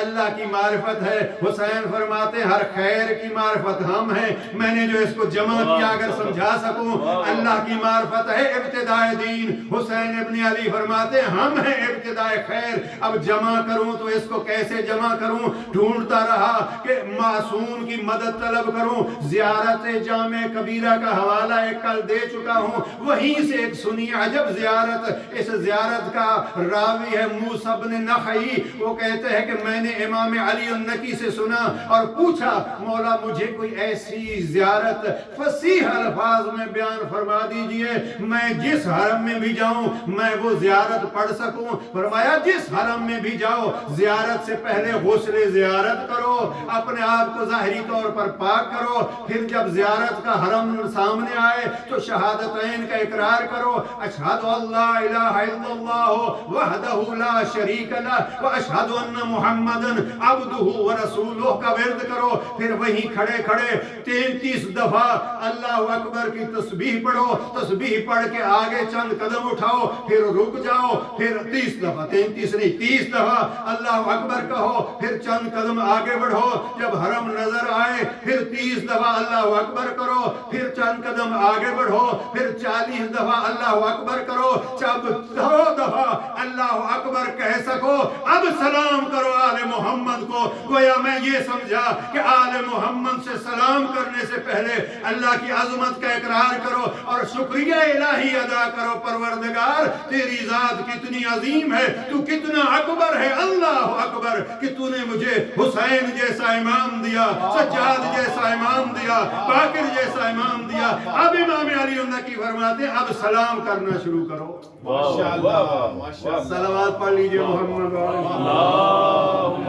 اللہ کی معرفت ہے. حسین فرماتے ہیں ہر خیر کی معرفت ہم ہیں. میں نے جو اس کو جمع کیا اگر سمجھا سکوں, اللہ کی معرفت ہے ابتداء دین. حسین ابن علی فرماتے ہیں ہم ہیں ابتداء خیر. اب جمع کروں تو اس کو کیسے جمع کروں, ڈھونڈتا رہا کہ معصوم کی مدد طلب کروں. زیارت جامع کبیرہ کا حوالہ ایک کل دے چکا ہوں, وہیں سے ایک سنی عجب زیارت. اس زیارت کا راوی ہے موسیٰ بن نخعی. وہ کہتے ہیں کہ میں نے امام علی النکی سے سنا اور پوچھا مولا مجھے کوئی ایسی زیارت فصیح الفاظ میں بیان فرما دیجئے میں جس حرم میں بھی جاؤں میں وہ زیارت پڑھ سکوں. فرمایا جس حرم میں بھی جاؤ زیارت سے پہلے غسل زیارت کرو, اپنے آپ کو ظاہری طور پر پاک کرو, پھر جب زیارت کا حرم سامنے آئے تو شہادتین کا اقرار کرو, اشہد ان لا الہ الا اللہ وحدہ لا شریک لہ واشہد ان محمدًا عبدہ ورسولہ کا ورد کرو. پھر وہیں کھڑے کھڑے 33 دفعہ اللہ اکبر کی تسبیح پڑھو, تسبیح پڑھ کے آگے چند قدم اٹھاؤ, پھر رک جاؤ, پھر 30 دفعہ 33 نہیں 30 دفعہ اللہ اکبر کہو, پھر چند قدم آگے بڑھو, جب حرم نظر آئے پھر 30 دفعہ اللہ اکبر کرو, پھر چند قدم آگے بڑھو, پھر 40 دفعہ اللہ اکبر کرو. جب 2 دفعہ اللہ اکبر کہہ سکو اب سلام کرو آل محمد کو. گویا میں یہ سمجھا کہ آل محمد سے سلام کرنے کرنے سے پہلے اللہ کی عظمت کا اقرار کرو اور شکریہ الہی ادا کرو، پروردگار تیری ذات کتنی عظیم ہے، تو کتنا اکبر ہے، اللہ اکبر کہ تو نے مجھے حسین جیسا امام دیا، سجاد جیسا امام دیا، باقر جیسا امام دیا۔ اب امام علی النقی فرماتے ہیں اب سلام کرنا شروع کرو۔ ماشاءاللہ ماشاءاللہ، صلوات پڑھ لیجئے محمد اللہم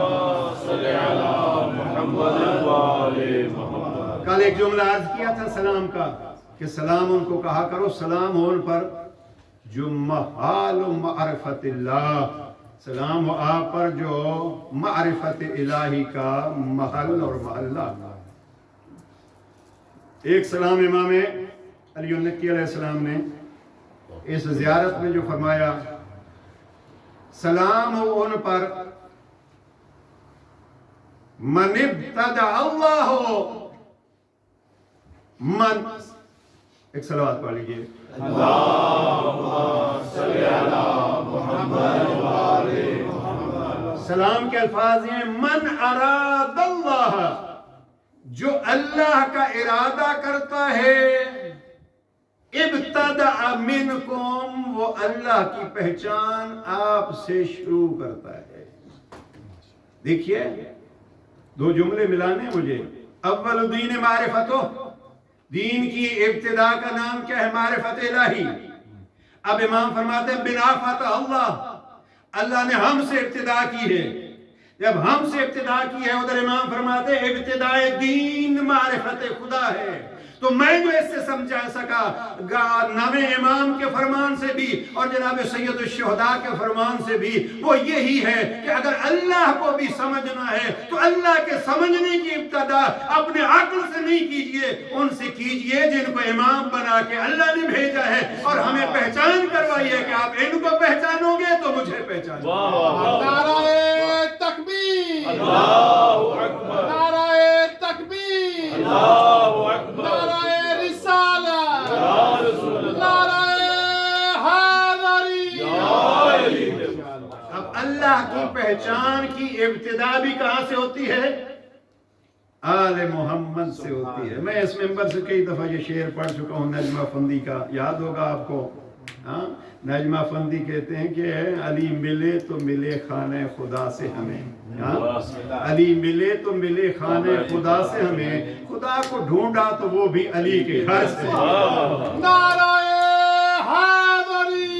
صلی علی محمد وآل محمد۔ کل ایک جملہ عرض کیا تھا سلام کا کہ سلام ان کو کہا کرو سلام ہو ان پر جو محال معرفت اللہ، سلام ہو آپ پر جو معرفت الہی کا محل اور محلہ۔ ایک سلام امام علی النقی علیہ السلام نے اس زیارت میں جو فرمایا، سلام ہو ان پر من ابتدع اللہ ہو من، ایک صلوات پڑھ لیجئے، سلام کے الفاظ ہیں من اراد اللہ، جو اللہ کا ارادہ کرتا ہے، ابتدع منکم، وہ اللہ کی پہچان آپ سے شروع کرتا ہے۔ دیکھیے دو جملے ملانے مجھے، اول دین معرفتو، دین کی ابتدا کا نام کیا ہے؟ معرفت الہی۔ اب امام فرماتے ہیں بنا فتح اللہ نے ہم سے ابتدا کی ہے، جب ہم سے ابتدا کی ہے ادھر امام فرماتے ہیں ابتدائے دین معرفت خدا ہے۔ تو میں جو اس سے سمجھا سکا نام امام کے فرمان سے بھی اور جناب سید الشہداء کے فرمان سے بھی وہ یہی ہے کہ اگر اللہ کو بھی سمجھنا ہے تو اللہ کے سمجھنے کی ابتدا اپنے عقل سے نہیں کیجئے، ان سے کیجئے جن کو امام بنا کے اللہ نے بھیجا ہے، اور ہمیں پہچان کروائی ہے کہ آپ ان کو پہچانو گے تو مجھے پہچانو۔ نعرہ تکبیر، اللہ اکبر، نعرہ تکبیر، اللہ اکبر، نعرہ رسالہ، یا رسول اللہ، نعرہ حیدری۔ یا علی۔ اب اللہ کی پہچان کی ابتدا بھی کہاں سے ہوتی ہے؟ آل محمد سے ہوتی ہے۔ میں اس ممبر سے کئی دفعہ یہ شعر پڑھ چکا ہوں نجمہ فندی کا، یاد ہوگا آپ کو۔ نجمہ فندی کہتے ہیں کہ علی ملے تو ملے خانہ خدا سے ہمیں، علی ملے تو ملے خانہ خدا سے ہمیں، خدا کو ڈھونڈا تو وہ بھی علی کے گھر سے۔ نعرہ حیدری،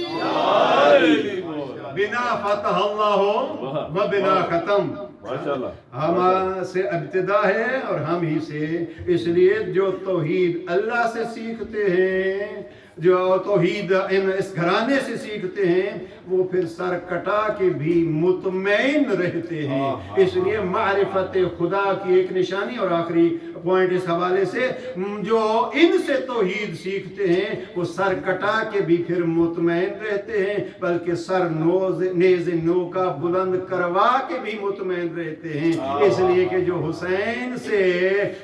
بنا فتح اللہ ہو و بنا ختم، ہم سے ابتدا ہے اور ہم ہی سے، اس لیے جو توحید اللہ سے سیکھتے ہیں، جو توحید اس گھرانے سے سیکھتے ہیں، وہ پھر سر کٹا کے بھی مطمئن رہتے ہیں۔ اس لیے معرفت خدا کی ایک نشانی اور آخری پوائنٹ اس حوالے سے، جو ان سے توحید سیکھتے ہیں وہ سر کٹا کے بھی پھر مطمئن رہتے ہیں، بلکہ سر نیز نو کا بلند کروا کے بھی مطمئن رہتے ہیں۔ اس لیے کہ جو حسین سے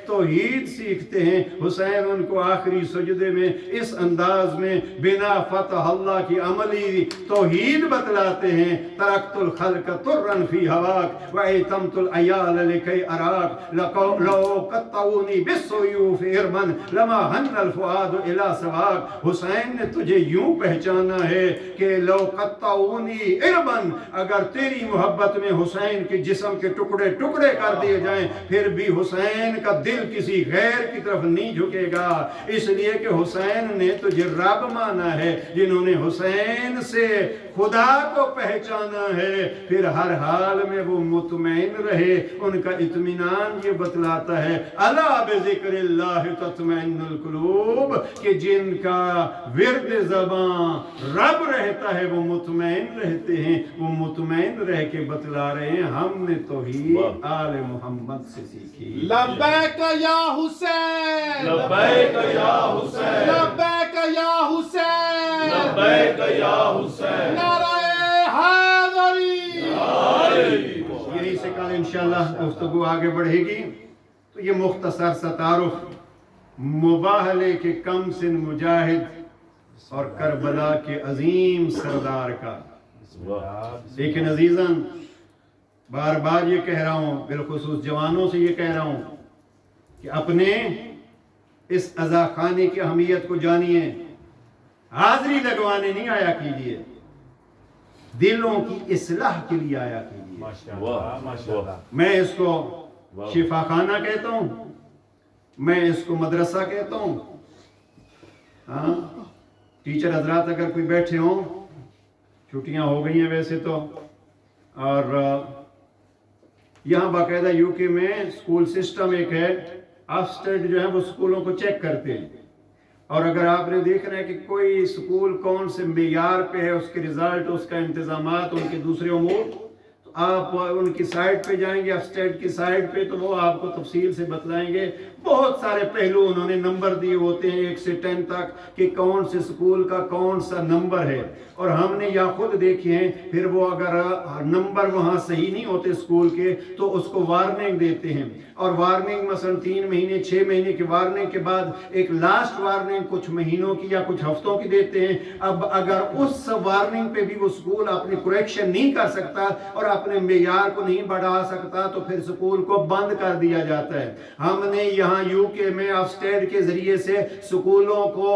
توحید سیکھتے ہیں، حسین ان کو آخری سجدے میں اس انداز میں بنا فتح اللہ کی عملی توحید بتلاتے ہیں، ترکت الخلق ترن فی ہواک وایتمت العیال لکی اراک لو قطعونی بالسیوف ارمن لما ہن الفؤاد الی سواک۔ حسین نے تجھے یوں پہچانا ہے کہ لو قطعونی ارمن، اگر تیری محبت میں حسین کے جسم کے ٹکڑے ٹکڑے کر دیے جائیں پھر بھی حسین کا دل کسی غیر کی طرف نہیں جھکے گا، اس لیے کہ حسین نے تجھے رب مانا ہے۔ جنہوں نے حسین سے خدا کو پہچانا ہے پھر ہر حال میں وہ مطمئن رہے، ان کا اطمینان یہ بتلاتا ہے الا بذکر اللہ تطمئن القلوب، کہ جن کا ورد زبان رب رہتا ہے وہ مطمئن رہتے ہیں۔ وہ مطمئن رہ کے بتلا رہے ہیں ہم نے توحید آل محمد سے سیکھی۔ لبیک یا حسین، لبیک یا حسین، لبیک یا حسین، لبیک یا حسین، نعرہ حیدری۔ یہی سے کل انشاءاللہ گفتگو آگے بڑھے گی۔ تو یہ مختصر سا تعارف مباہلے کے کم سن مجاہد اور کربلا کے عظیم سردار کا۔ لیکن عزیزاً بار بار یہ کہہ رہا ہوں، بالخصوص جوانوں سے یہ کہہ رہا ہوں کہ اپنے اس عزا خانے کی اہمیت کو جانیے. حاضری لگوانے نہیں آیا کیجیے, دلوں کی اصلاح کے لیے آیا کیجیے. میں اس کو شفا خانہ کہتا ہوں, میں اس کو مدرسہ کہتا ہوں. ہاں, ٹیچر حضرات اگر کوئی بیٹھے ہوں, چھٹیاں ہو گئی ہیں ویسے تو, اور یہاں باقاعدہ یو کے میں اسکول سسٹم ایک ہے, آفسٹیڈ جو ہے وہ اسکولوں کو چیک کرتے ہیں, اور اگر آپ نے دیکھنا ہے کہ کوئی اسکول کون سے معیار پہ ہے, اس کے رزلٹ, اس کا انتظامات, ان کے دوسرے امور, تو آپ ان کی سائٹ پہ جائیں گے, آفسٹیڈ کی سائٹ پہ, تو وہ آپ کو تفصیل سے بتلائیں گے. بہت سارے پہلو انہوں نے نمبر دیے ہوتے ہیں 1 سے 10 تک کہ کون سے اسکول کا کون سا نمبر ہے, اور ہم نے یا خود دیکھے ہیں. پھر وہ اگر نمبر وہاں صحیح نہیں ہوتے اسکول کے تو اس کو وارننگ دیتے ہیں, اور وارننگ مثلا 3 مہینے 6 مہینے کی وارننگ کے بعد ایک لاسٹ وارننگ کچھ مہینوں کی یا کچھ ہفتوں کی دیتے ہیں. اب اگر اس وارننگ پہ بھی وہ اسکول اپنی کریکشن نہیں کر سکتا اور اپنے معیار کو نہیں بڑھا سکتا تو پھر اسکول کو بند کر دیا جاتا ہے. ہم نے یہاں یو کے میں آفسٹیڈ کے ذریعے سے اسکولوں کو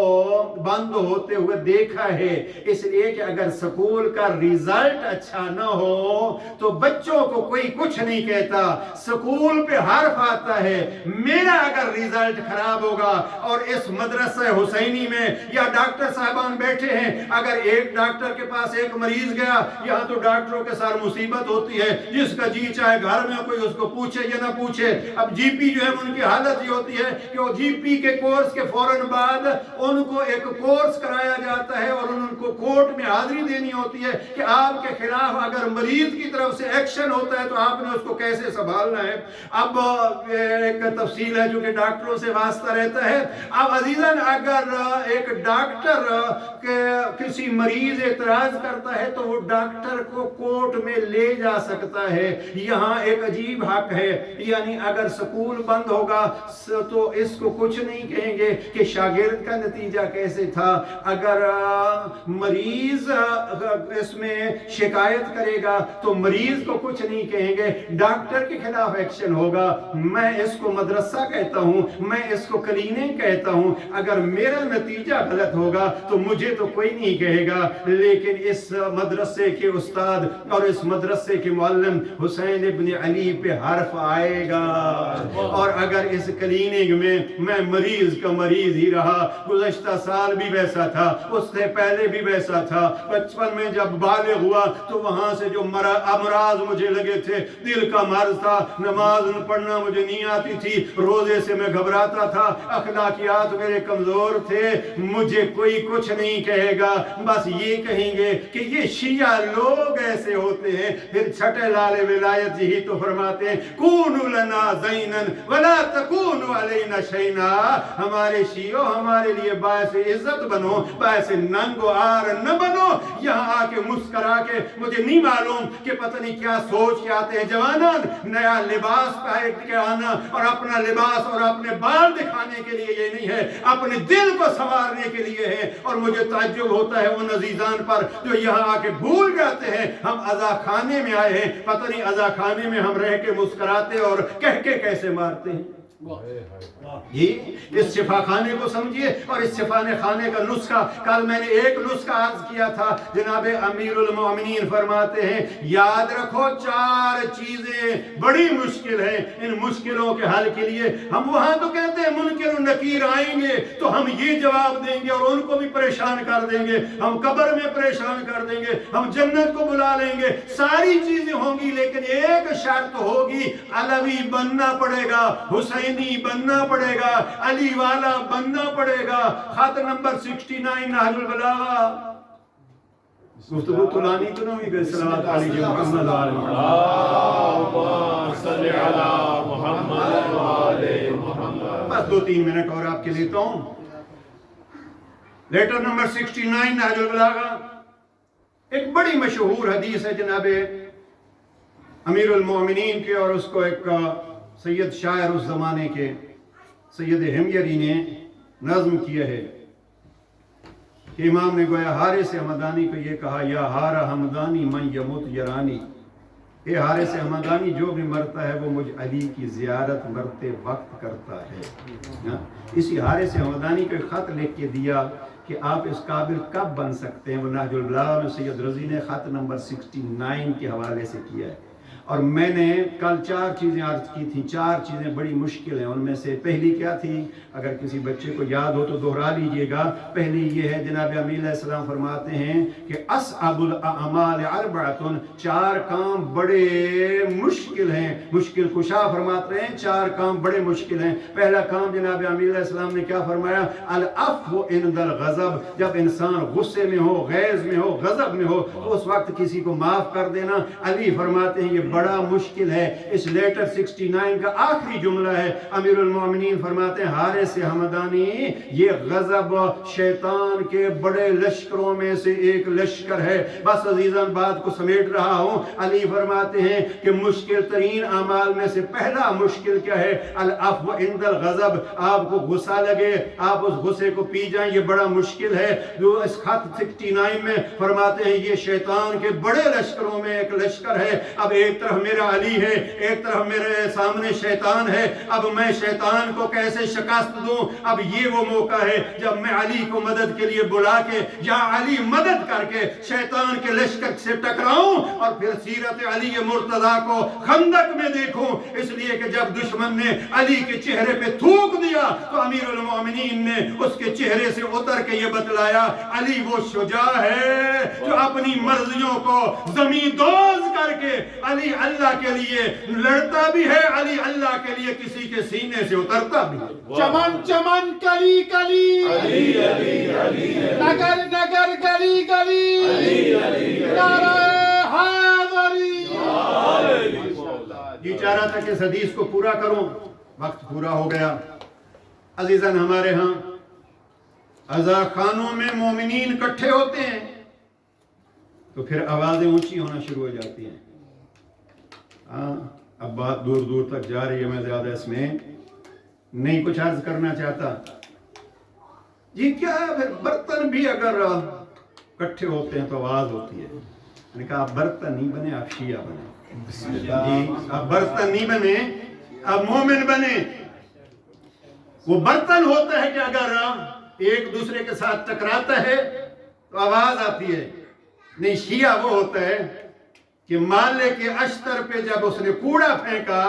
بند ہوتے ہوئے دیکھا ہے, اس لیے کہ اگر اسکول کا ریزلٹ اچھا نہ ہو تو بچوں کو کوئی کچھ نہیں کہتا, اسکول پہ حرف آتا ہے. میرا اگر ریزلٹ خراب ہوگا اور اس مدرسہ حسینی میں یا ڈاکٹر صاحبان بیٹھے ہیں, اگر ایک ڈاکٹر کے پاس ایک مریض گیا, یہاں تو ڈاکٹروں کے ساتھ مصیبت ہوتی ہے, جس کا جی چاہے گھر میں کوئی اس کو پوچھے یا نہ پوچھے. اب جی پی جو ہے ان کی حالت یہ ہوتی ہے کہ وہ جی پی کے کورس کے فوراً بعد ان کو ایک کورس کرایا جاتا ہے اور ان کو کورٹ میں حاضری دینی ہوتی ہے کہ آپ کے خلاف اگر مریض کی طرف سے ایکشن ہوتا ہے تو آپ نے اس کو کیسے سنبھالنا ہے. اب ایک تفصیل ہے جو کہ ڈاکٹروں سے واسطہ رہتا ہے. اب عزیزاً, اگر ایک ڈاکٹر کسی مریض اعتراض کرتا ہے تو وہ ڈاکٹر کو کورٹ میں لے جا سکتا ہے. یہاں ایک عجیب حق ہے, یعنی اگر سکول بند ہوگا تو اس کو کچھ نہیں کہیں گے کہ شاگرد کا نتیجہ کیسے تھا. اگر مریض اس میں شکایت کرے گا تو مریض کو کچھ نہیں کہیں گے, ڈاکٹر کے خلاف ایکشن ہوگا. میں اس کو مدرسہ کہتا ہوں, میں اس کو کلینک کہتا ہوں. اگر میرا نتیجہ غلط ہوگا تو مجھے تو کوئی نہیں کہے گا, لیکن اس مدرسے کے استاد اور اس مدرسے کے معلم حسین ابن علی پہ حرف آئے گا. اور اگر اس کلینک میں مریض کا مریض ہی رہا, گزشتہ سال بھی ویسا تھا, اس سے پہلے بھی ویسا تھا, بچپن میں جب بالغ ہوا تو وہاں سے جو امراض مجھے لگے تھے, دل کا مرض تھا, نماز پڑھنا مجھے نہیں آتی تھی, روزے سے میں گھبراتا تھا, اخلاقیات میرے کمزور تھے, مجھے کوئی کچھ نہیں کہے گا. بس یہ کہیں گے کہ یہ شیعہ لوگ ایسے ہوتے ہیں. پھر چھٹے لال ولایت یہی تو فرماتے ہیں, کونوا لنا زینن ولا تکونوا علینا شینا. ہمارے شیعوں ہمارے لیے باعث عزت بنو, باعث ننگ و عار نہ بنو. یہاں آ کے مسکرا کے مجھے نہیں معلوم کہ پتہ نہیں کیا سوچ کے آتے ہیں جوانان. نیا لباس پہن کے آنا اور اپنا لباس اور اپنے بال دکھانے کے لیے یہ نہیں ہے, اپنے دل کو سنوارنے کے لیے ہے. اور مجھے تعجب ہوتا ہے ان عزیزان پر جو یہاں آ کے بھول جاتے ہیں ہم عزا خانے میں آئے ہیں, پتہ نہیں عزا خانے میں ہم رہ کے مسکراتے اور کہہ کے کیسے مارتے ہیں. اس شفا خانے کو سمجھیے اور اس شفا خانے کا نسخہ. کل میں نے ایک نسخہ عرض کیا تھا, جناب امیر المومنین فرماتے ہیں یاد رکھو 4 چیزیں بڑی مشکل ہیں, ان مشکلوں کے حل کے لیے ہم وہاں تو کہتے ہیں منکر و نکیر آئیں گے تو ہم یہ جواب دیں گے اور ان کو بھی پریشان کر دیں گے, ہم قبر میں پریشان کر دیں گے, ہم جنت کو بلا لیں گے, ساری چیزیں ہوں گی, لیکن ایک شرط ہوگی, علوی بننا پڑے گا, حسینی بننا پڑے گا, علی والا بننا پڑے گا. خط نمبر 69 نہج البلاغہ. گفتگو طولانی تو نہ ہوئی گئی. صلوات علی محمد اللہم صلی علی محمد و آل محمد. بس 2-3 منٹ اور آپ کے لیتا ہوں. لیٹر نمبر 69 نہج البلاغہ ایک بڑی مشہور حدیث ہے جناب امیر المومنین کے, اور اس کو ایک سید شاعر اس زمانے کے سید ہمگری نے نظم کیا ہے کہ امام نے گویا حارث حمدانی کو یہ کہا, یا ہار حمدانی من یموت یرانی, اے حارث حمدانی جو بھی مرتا ہے وہ مجھ علی کی زیارت مرتے وقت کرتا ہے. اسی حارث حمدانی کو خط لکھ کے دیا کہ آپ اس قابل کب بن سکتے ہیں. وہ نہج البلاغہ میں سید رضی نے خط نمبر 69 کے حوالے سے کیا ہے. اور میں نے کل 4 چیزیں عرض کی تھیں. 4 چیزیں بڑی مشکل ہیں. ان میں سے پہلی کیا تھی؟ اگر کسی بچے کو یاد ہو تو دوہرا لیجئے گا. پہلی یہ ہے، جناب امین علیہ السلام فرماتے ہیں کہ اصعب الاعمال اربعۃ، 4 کام بڑے مشکل ہیں. مشکل کشا فرماتے ہیں 4 کام بڑے مشکل ہیں. پہلا کام جناب امین علیہ السلام نے کیا فرمایا؟ العفو عند الغضب، جب انسان غصے میں ہو، غیظ میں ہو، غضب میں ہو تو اس وقت کسی کو معاف کر دینا. علی فرماتے ہیں یہ بڑا مشکل ہے. اس لیٹر 69 کا آخری جملہ ہے. امیر المومنین فرماتے ہیں حارث حمدانی یہ غضب شیطان کے بڑے لشکروں میں سے ایک لشکر ہے. بس عزیزان بات کو سمیٹ رہا ہوں. علی فرماتے ہیں کہ مشکل ترین اعمال میں سے پہلا مشکل کیا ہے؟ العفو عند الغضب. آپ کو غصہ لگے، آپ اس غصے کو پی جائیں، یہ بڑا مشکل ہے. جو اس خط 69 میں فرماتے ہیں یہ شیطان کے بڑے لشکروں میں ایک لشکر ہے. اب ایک طرف میرا علی ہے، ایک طرف میرے سامنے شیطان ہے. اب میں شیطان کو کیسے شکست دوں؟ اب یہ وہ موقع ہے جب میں علی کو مدد کے لیے بلا کے یا علی مدد کر کے شیطان کے لشکر سے ٹکراؤں اور پھر سیرت علی مرتضیٰ کو خندق میں دیکھوں. اس لیے کہ جب دشمن نے علی کے چہرے پہ تھوک دیا تو امیر المومنین نے اس کے چہرے سے اتر کے یہ بتلایا علی وہ شجاع ہے جو اپنی مرضیوں کو زمین دوز کر کے علی اللہ کے لیے لڑتا بھی ہے، علی اللہ کے لیے کسی کے سینے سے اترتا بھی ہے. چمن چمن کلی کلی، علی علی علی نگر نگر گلی گلی، نعرہ حیدری. یہ چاہ رہا تھا کہ اس حدیث کو پورا کروں، وقت پورا ہو گیا. عزیزان ہمارے ہاں عزا خانوں میں مومنین اکٹھے ہوتے ہیں تو پھر آوازیں اونچی ہونا شروع ہو جاتی ہیں. اب بات دور دور تک جا رہی ہے، میں زیادہ اس میں نہیں کچھ عرض کرنا چاہتا. جی کیا ہے پھر برتن بھی اگر اکٹھے ہوتے ہیں تو آواز ہوتی ہے. میں نے کہا آپ برتن نہیں بنے، آپ شیعہ بنے. جی آپ برتن نہیں بنے، آپ مومن بنے. وہ برتن ہوتا ہے کہ اگر ایک دوسرے کے ساتھ ٹکراتا ہے تو آواز آتی ہے. نہیں، شیعہ وہ ہوتا ہے کہ مالک کے اشتر پہ جب اس نے کوڑا پھینکا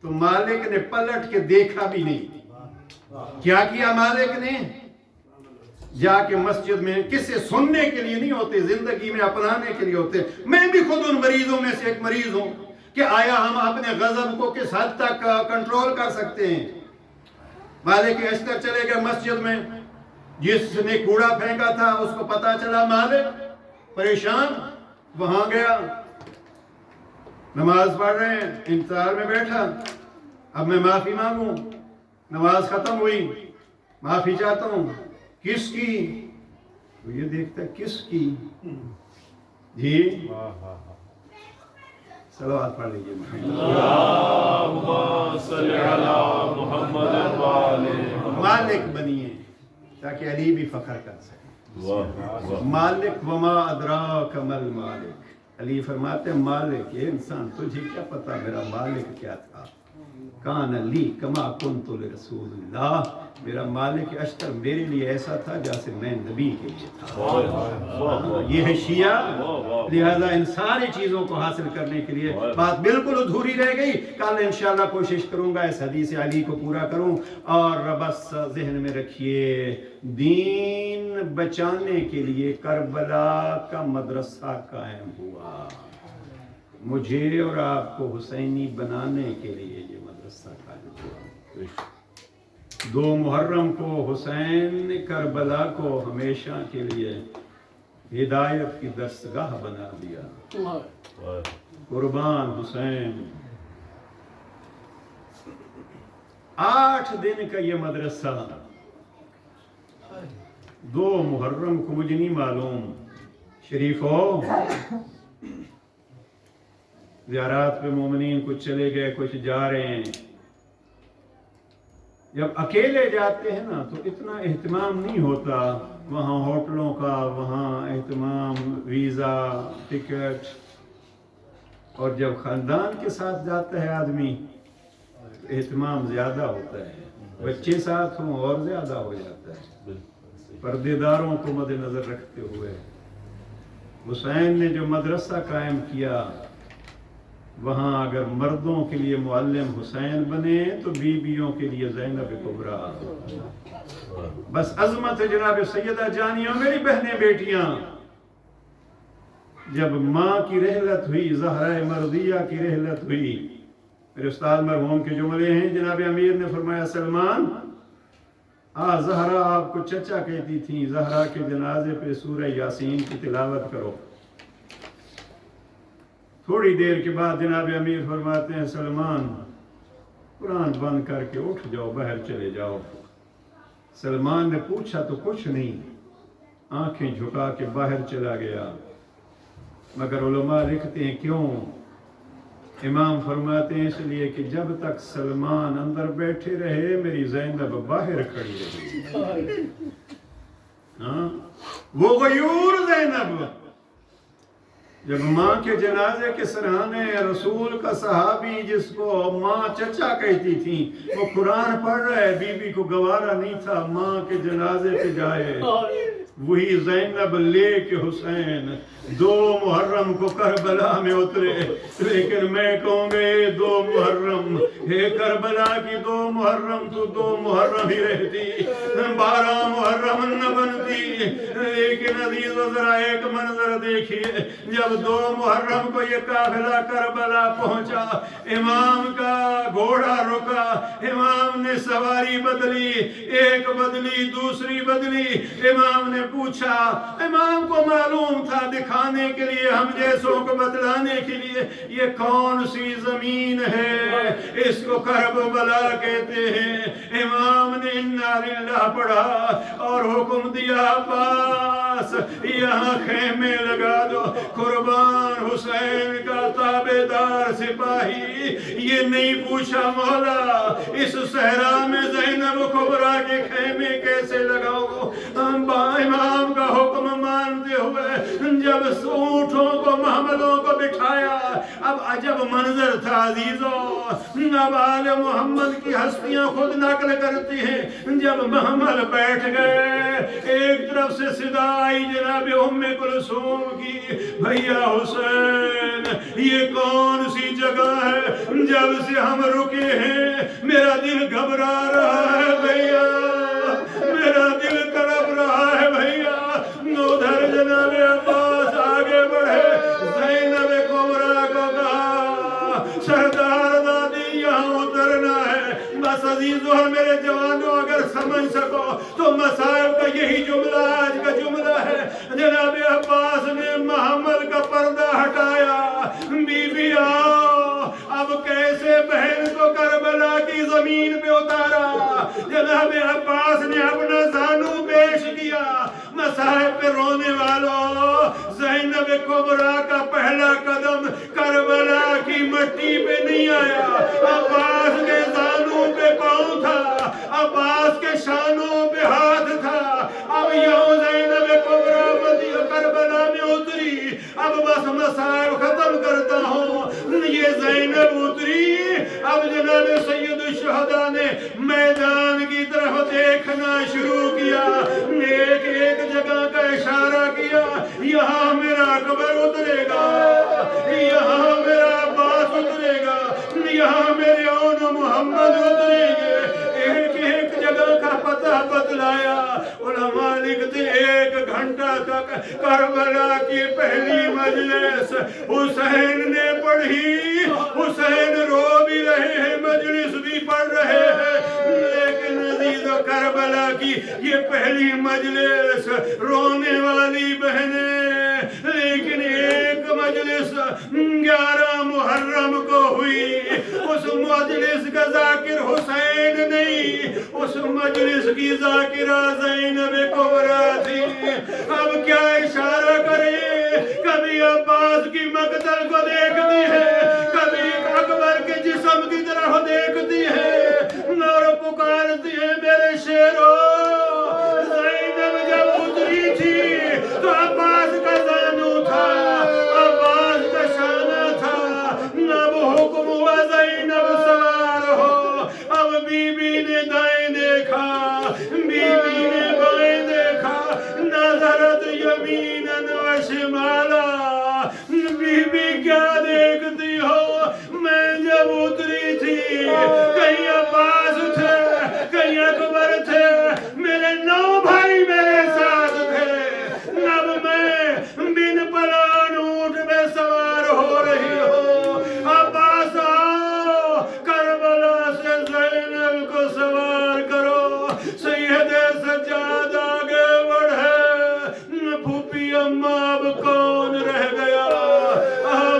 تو مالک نے پلٹ کے دیکھا بھی نہیں. کیا کیا مالک نے؟ جا کے مسجد میں کسے سننے کے لیے نہیں ہوتے، زندگی میں اپنانے کے لیے ہوتے. میں بھی خود ان مریضوں میں سے ایک مریض ہوں کہ آیا ہم اپنے غضب کو کس حد تک کنٹرول کر سکتے ہیں. مالک کے اشتر چلے گئے مسجد میں، جس نے کوڑا پھینکا تھا اس کو پتا چلا، مالک پریشان وہاں گیا، نماز پڑھ رہے ہیں، انتظار میں بیٹھا. اب میں معافی مانگوں، نماز ختم ہوئی، معافی چاہتا ہوں. کس کی؟ تو یہ دیکھتا ہے کس کی. جی صلوات پڑھ لیجیے. اللہم صلی علی محمد وآلہ. مالک بنیے تاکہ علی بھی فخر کر سکے. مالک وما ادراک مل مالک. علی فرماتے ہیں مالک، یہ انسان تجھے کیا پتا میرا مالک کیا تھا. کان لی کما کنت لرسول اللہ. میرا مالک اشتر میرے لیے ایسا تھا جیسے میں نبی کے لیے تھا. یہ ہے شیعہ. لہذا ان ساری چیزوں کو حاصل کرنے کے لیے بات بالکل ادھوری رہ گئی. کل انشاءاللہ کوشش کروں گا اس حدیث علی کو پورا کروں. اور بس ذہن میں رکھیے دین بچانے کے لیے کربلا کا مدرسہ قائم ہوا. مجھے اور آپ کو حسینی بنانے کے لیے یہ مدرسہ قائم ہوا. 2 محرم کو حسین نے کربلا کو ہمیشہ کے لیے ہدایت کی دستگاہ بنا دیا. قربان حسین. 8 دن کا یہ مدرسہ 2 محرم کو مجھے نہیں معلوم. شریفوں زیارات پہ مومنین کچھ چلے گئے، کچھ جا رہے ہیں. جب اکیلے جاتے ہیں نا تو اتنا اہتمام نہیں ہوتا. وہاں ہوٹلوں کا، وہاں اہتمام، ویزا، ٹکٹ. اور جب خاندان کے ساتھ جاتا ہے آدمی اہتمام زیادہ ہوتا ہے، بچے ساتھ ہوں اور زیادہ ہو جاتا ہے۔ پردے داروں کو مد نظر رکھتے ہوئے حسین نے جو مدرسہ قائم کیا، وہاں اگر مردوں کے لیے معلم حسین بنے تو بیویوں کے لیے زینب کبریٰ۔ بس عظمت جناب سیدہ جانیوں، میری بہنیں بیٹیاں، جب ماں کی رحلت ہوئی، زہرہ مرضیہ کی رحلت ہوئی، میرے استاد مرحوم کے جملے ہیں، جناب امیر نے فرمایا سلمان زہرا آپ کو چچا کہتی تھیں، زہرا کے جنازے پہ سورہ یاسین کی تلاوت کرو۔ تھوڑی دیر کے بعد جناب امیر فرماتے ہیں سلمان قرآن بند کر کے اٹھ جاؤ، باہر چلے جاؤ۔ سلمان نے پوچھا تو کچھ نہیں، آنکھیں جھکا کے باہر چلا گیا۔ مگر علماء لکھتے ہیں کیوں؟ امام فرماتے ہیں اس لیے کہ جب تک سلمان اندر بیٹھے رہے میری زینب باہر کھڑی رہی۔ ہاں وہ غیور زینب جب ماں کے جنازے کے سرانے رسول کا صحابی جس کو ماں چچا کہتی تھی وہ قرآن پڑھ رہا ہے، بی بی کو گوارا نہیں تھا ماں کے جنازے پہ جائے، وہی زینب لے کے حسین 2 محرم کو کربلا میں اترے۔ لیکن میں کہوں گے 2 محرم، ہے کربلا کی 2 محرم تو 2 محرم ہی رہتی، 12 محرم نہ بنتی۔ لیکن عزیز و ذرا ایک منظر دیکھیے، جب 2 محرم کو یہ قافلہ کربلا پہنچا، امام کا گھوڑا رکا، امام نے سواری بدلی، ایک بدلی دوسری بدلی۔ امام نے پوچھا، امام کو معلوم تھا دکھانے کے لیے، ہم جیسوں کو بتلانے کے لیے، یہ کون سی زمین ہے، اس کو کربلا کہتے ہیں۔ امام نے انا للہ پڑھا اور حکم دیا عباس یہاں خیمے لگا دو۔ قربان حسین کا تابعدار سپاہی یہ نہیں پوچھا مولا اس صحرا میں زینب کبریٰ کے خیمے کیسے لگاؤ؟ امام کا حکم مانتے ہوئے جب اونٹوں کو محملوں کو بٹھایا، اب عجب منظر تھا عزیزوں، اب آل محمد کی ہستیاں خود نقل کرتی ہیں، جب محمل بیٹھ گئے ایک طرف سے صدا آئی جناب ام کلثوم کی، بھیا حسین یہ کون سی جگہ ہے، جب سے ہم رکے ہیں میرا دل گھبرا رہا ہے بھیا، میرا دل تڑپ رہا ہے بھیا۔ ادھر جناب عباس آگے بڑھے، زینب کبریٰ کو کہا سردار دادی یہاں اترنا ہے۔ بس عزیزو میرے جوانوں اگر سمجھ سکو تو مصائب کا یہی جملہ آج کا جملہ ہے۔ جناب عباس نے محمل کا پردہ ہٹایا، بی بی آؤ، اب کیسے بہن کو کربلا کی زمین پہ اتارا۔ جناب عباس نے اپنا زانو پیش کیا، مصائب پہ رونے والوں، زینب کبریٰ کا پہلا قدم کربلا کی مٹی پہ نہیں آیا، عباس کے زانوں پہ پاؤں تھا، عباس کے شانوں پہ ہاتھ تھا۔ اب یوں زینب کبریٰ کربلا میں اتری، اب بس مصائب ختم کرتا ہوں، یہ زینب اتری۔ اب جناب سید الشہداء نے میدان کی طرف دیکھنا شروع کیا، ایک ایک جگہ کا اشارہ کیا، یہاں میرا اکبر اترے گا، یہاں میرا عباس اترے گا، یہاں میرے اون محمد اتریں گے۔ ایک ایک جگہ کا پتہ بتلایا۔ علماء لکھتے 1 گھنٹہ تک کربلا کی پہلی مجلس حسین نے پڑھی، حسین رو بھی رہے ہیں، مجلس بھی پڑھ رہے ہیں، لیکن عزیز کربلا کی یہ پہلی مجلس رونے والی بہنیں، لیکن ایک مجلس 11 محرم کو ہوئی، اس مجلس کا ذاکر حسین نہیں، اس مجلس کی ذاکرہ زینب کبریٰ تھی۔ اب کیا اشارہ کریں، کبھی عباس کی مقتل کو دیکھتی ہے، کبھی اکبر کے جسم کی طرف دیکھتی ہے اور پکارتی ہے میرے شیرو۔ زینب جب اتری تھی تو عباس کا زانو تھا، عباس کا شانہ تھا، دائیں دیکھا بی بی نے بائیں دیکھا نظرت یمیناً و شمالا بی بی کیا دیکھتی ہو میں جب اتری تھی کہیں عباس تھے کہیں اکبر تھے میرے 9 بھائی میرے ساتھ تھے اب میں بن پلان اونٹ میں سوار ہو رہی ہوں عباس آؤ کربلا سے زینب کو سوار کرو سید سجاد آگے بڑھے پھوپھی اماں اب کون رہ گیا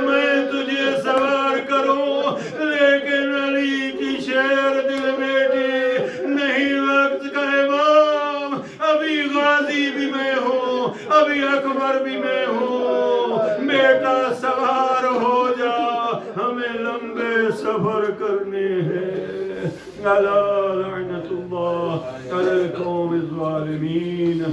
میں تجھے سوار کروں لیکن علی کی شیر دل بیٹی نہیں وقت کا امام ابھی غازی بھی میں ہوں ابھی اکبر بھی میں ہوں بیٹا سوار ہو جا ہمیں لمبے سفر کرنے ہیں الا لعنت اللہ علی القوم الظالمین